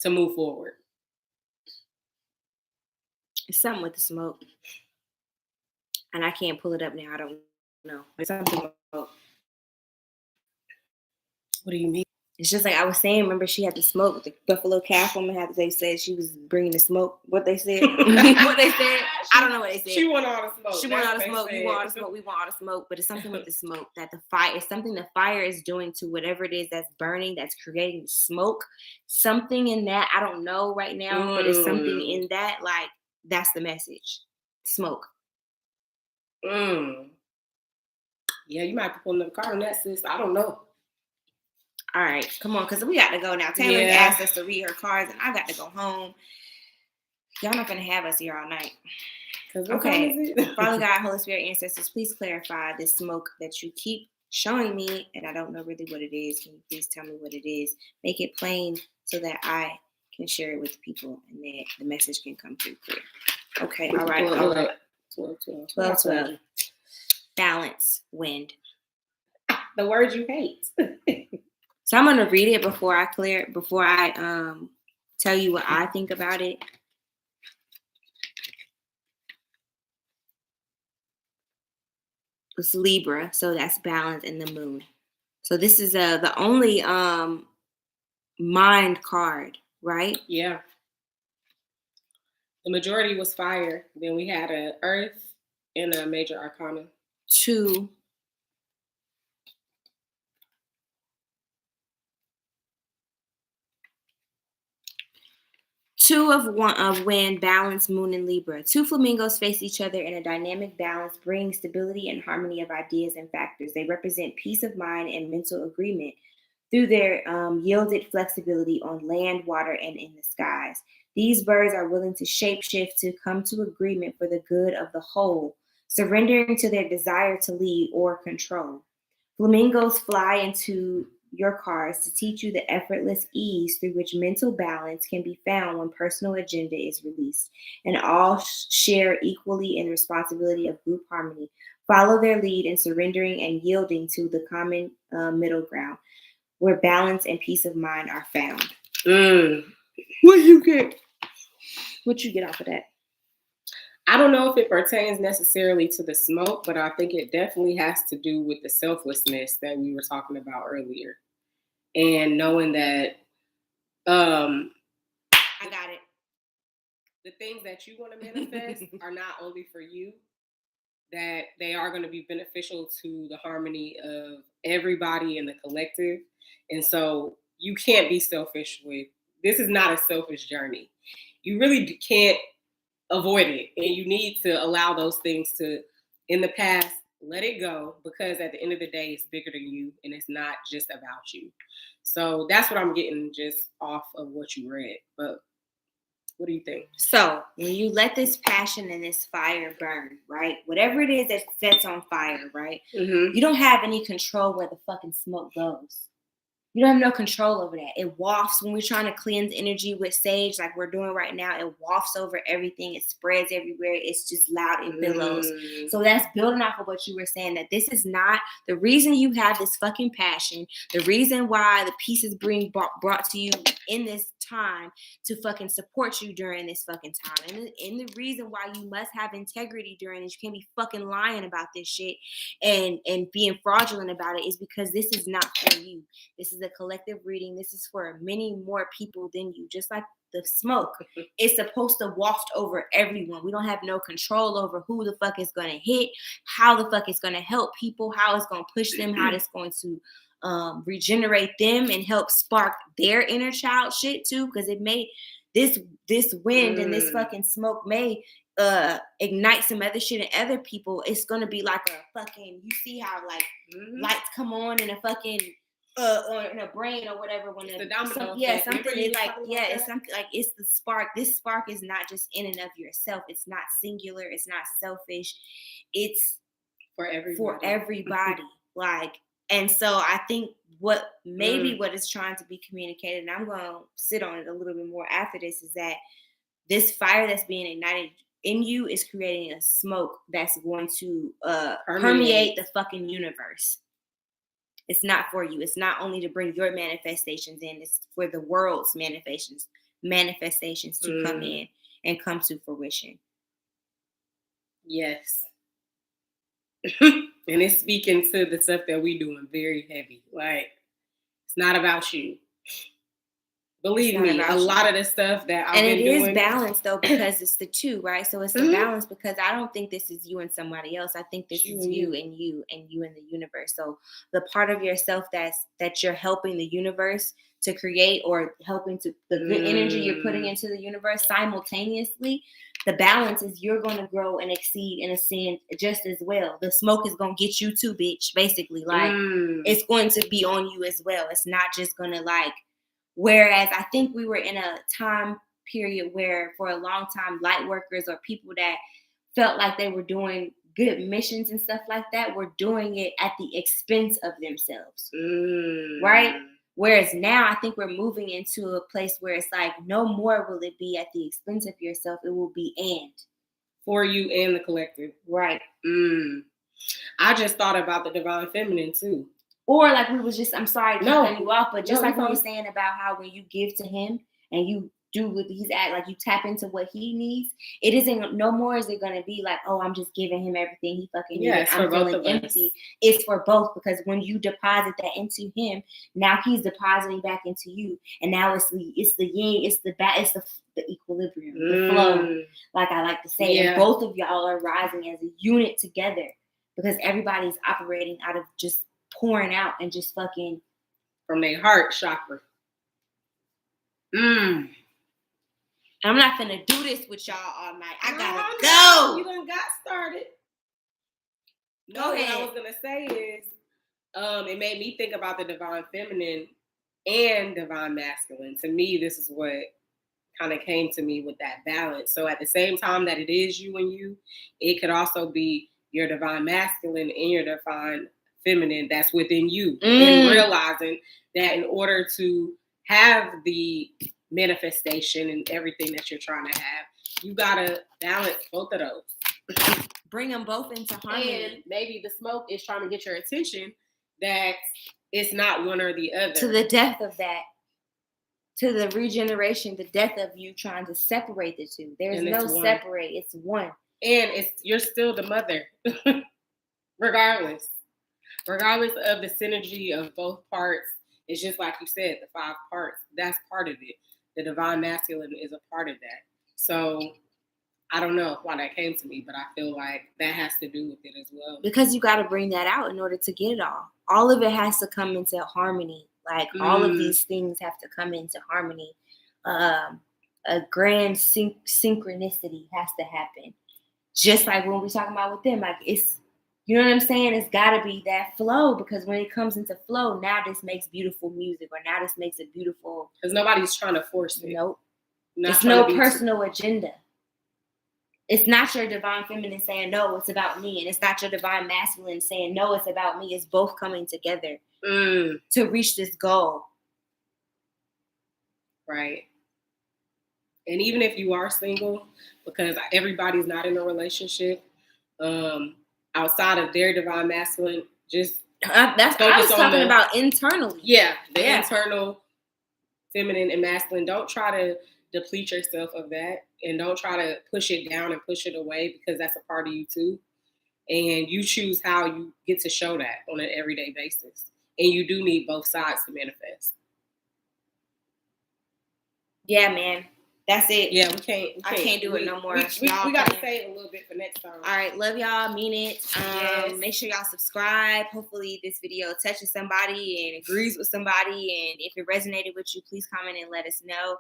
to move forward. It's something with the smoke. And I can't pull it up now. I don't know. It's something about. What do you mean? It's just like I was saying, remember she had the smoke. The Buffalo Calf woman they said she was bringing the smoke. What they said? What they said? I don't know what they said. She want all the smoke. She want all the smoke. You want all the smoke. We want all the smoke. But it's something with the smoke that the fire is something the fire is doing to whatever it is that's burning, that's creating the smoke. Something in that, I don't know right now, but it's something in that, like, that's the message. Smoke. Yeah, you might be pulling up a card on that, sis. I don't know. All right, come on, because we got to go now. Taylor asked us to read her cards, and I got to go home. Y'all not going to have us here all night. Okay. Father God, Holy Spirit, ancestors, please clarify this smoke that you keep showing me, and I don't know really what it is. Can you please tell me what it is? Make it plain so that I can share it with people, and that the message can come through clear. Okay, all right. 12. Balance, wind. The word you hate. So I'm gonna read it before I tell you what I think about it. It's Libra, so that's balance in the moon. So this is the only mind card, right? Yeah. The majority was fire. Then we had a earth and a major arcana. 2. Two of wind, balance, moon, and Libra. 2 flamingos face each other in a dynamic balance, bringing stability and harmony of ideas and factors. They represent peace of mind and mental agreement through their yielded flexibility on land, water, and in the skies. These birds are willing to shapeshift to come to agreement for the good of the whole, surrendering to their desire to lead or control. Flamingos fly into your cars to teach you the effortless ease through which mental balance can be found when personal agenda is released, and all share equally in responsibility of group harmony. Follow their lead in surrendering and yielding to the common middle ground, where balance and peace of mind are found. What you get? What you get off of that? I don't know if it pertains necessarily to the smoke, but I think it definitely has to do with the selflessness that we were talking about earlier. And knowing that I got it. The things that you want to manifest are not only for you, that they are going to be beneficial to the harmony of everybody in the collective. And so you can't be selfish with, this is not a selfish journey. You really can't avoid it. And you need to allow those things to, in the past, let it go, because at the end of the day, it's bigger than you and it's not just about you. So that's what I'm getting just off of what you read. But what do you think? So when you let this passion and this fire burn, right? Whatever it is that sets on fire, right? Mm-hmm. You don't have any control where the fucking smoke goes. You don't have no control over that. It wafts when we're trying to cleanse energy with sage, like we're doing right now. It wafts over everything. It spreads everywhere. It's just loud. It billows. So that's building off of what you were saying, that this is not the reason you have this fucking passion. The reason why the pieces being brought to you in this time to fucking support you during this fucking time. And the reason why you must have integrity during this, you can't be fucking lying about this shit and being fraudulent about it, is because this is not for you. This is a collective reading. This is for many more people than you. Just like the smoke, it's supposed to waft over everyone. We don't have no control over who the fuck is going to hit, how the fuck it's going to help people, how it's going to push them, how it's going to regenerate them and help spark their inner child shit too, because it may this wind and this fucking smoke may ignite some other shit in other people. It's gonna be like a fucking, you see how like lights come on in a fucking or in a brain or whatever when the domino something is like, it's something like, it's the spark. This spark is not just in and of yourself. It's not singular. It's not selfish. It's for everybody. Like, and so I think what is trying to be communicated, and I'm going to sit on it a little bit more after this, is that this fire that's being ignited in you is creating a smoke that's going to permeate the fucking universe. It's not for you. It's not only to bring your manifestations in, it's for the world's manifestations to come in and come to fruition. Yes. And it's speaking to the stuff that we doing very heavy. Like, it's not about you. Believe me, a lot of the stuff that I've been doing. And it is balanced, though, because it's the two, right? So it's the balance, because I don't think this is you and somebody else. I think this is you and you and you and the universe. So the part of yourself that you're helping the universe to create, or helping to the good energy you're putting into the universe simultaneously, the balance is you're going to grow and exceed and ascend just as well. The smoke is going to get you too, bitch, basically. Like, it's going to be on you as well. It's not just going to like, whereas I think we were in a time period where for a long time, light workers or people that felt like they were doing good missions and stuff like that were doing it at the expense of themselves, right? Whereas now I think we're moving into a place where it's like, no more will it be at the expense of yourself. It will be and. For you and the collective. Right. I just thought about the divine feminine too. Or like we was just, I'm sorry to cut you off, but just like we were saying about how when you give to him and you do what he's at, like you tap into what he needs. It isn't no more is it gonna be like, oh, I'm just giving him everything he fucking needs. I'm feeling empty. It's for both, because when you deposit that into him, now he's depositing back into you, and now it's the yin, it's the equilibrium, the flow, like I like to say. And both of y'all are rising as a unit together, because everybody's operating out of just pouring out and just fucking from their heart chakra. I'm not finna do this with y'all all night. I gotta go. You done got started. Go ahead. What I was gonna say is, it made me think about the divine feminine and divine masculine. To me, this is what kind of came to me with that balance. So at the same time that it is you and you, it could also be your divine masculine and your divine feminine that's within you. And realizing that in order to have the manifestation and everything that you're trying to have, you gotta balance both of those. Bring them both into harmony. And maybe the smoke is trying to get your attention that it's not one or the other. To the death of that. To the regeneration, the death of you trying to separate the two. There's no separate. It's one. And you're still the mother. Regardless of the synergy of both parts. It's just like you said, the 5 parts. That's part of it. The divine masculine is a part of that. So I don't know why that came to me, but I feel like that has to do with it as well. Because you got to bring that out in order to get it all. All of it has to come into harmony. Like all of these things have to come into harmony. A grand synchronicity has to happen. Just like when we're talking about with them, like it's, you know what I'm saying? It's got to be that flow, because when it comes into flow, now this makes beautiful music, or now this makes it beautiful. Because nobody's trying to force it. Nope. It's no personal agenda. It's not your divine feminine saying, no, it's about me. And it's not your divine masculine saying, no, it's about me. It's both coming together to reach this goal. Right. And even if you are single, because everybody's not in a relationship, outside of their divine masculine, just that's what I was talking about internally. Yeah, the internal feminine and masculine. Don't try to deplete yourself of that, and don't try to push it down and push it away, because that's a part of you too. And you choose how you get to show that on an everyday basis. And you do need both sides to manifest. Yeah, man. That's it. Yeah, I can't do it no more. We got to save a little bit for next time. All right. Love y'all. Mean it. Yes. Make sure y'all subscribe. Hopefully this video touches somebody and agrees with somebody. And if it resonated with you, please comment and let us know.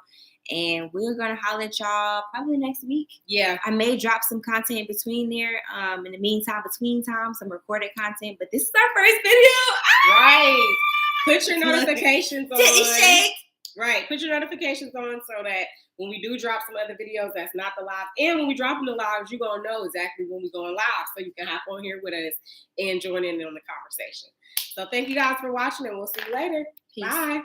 And we're going to holler at y'all probably next week. Yeah. I may drop some content between there. In the meantime, some recorded content. But this is our first video. Right. Put your notifications on. Titty shake. Right. Put your notifications on so that when we do drop some other videos, that's not the live. And when we drop in the lives, you're going to know exactly when we're going live. So you can hop on here with us and join in on the conversation. So thank you guys for watching, and we'll see you later. Peace. Bye.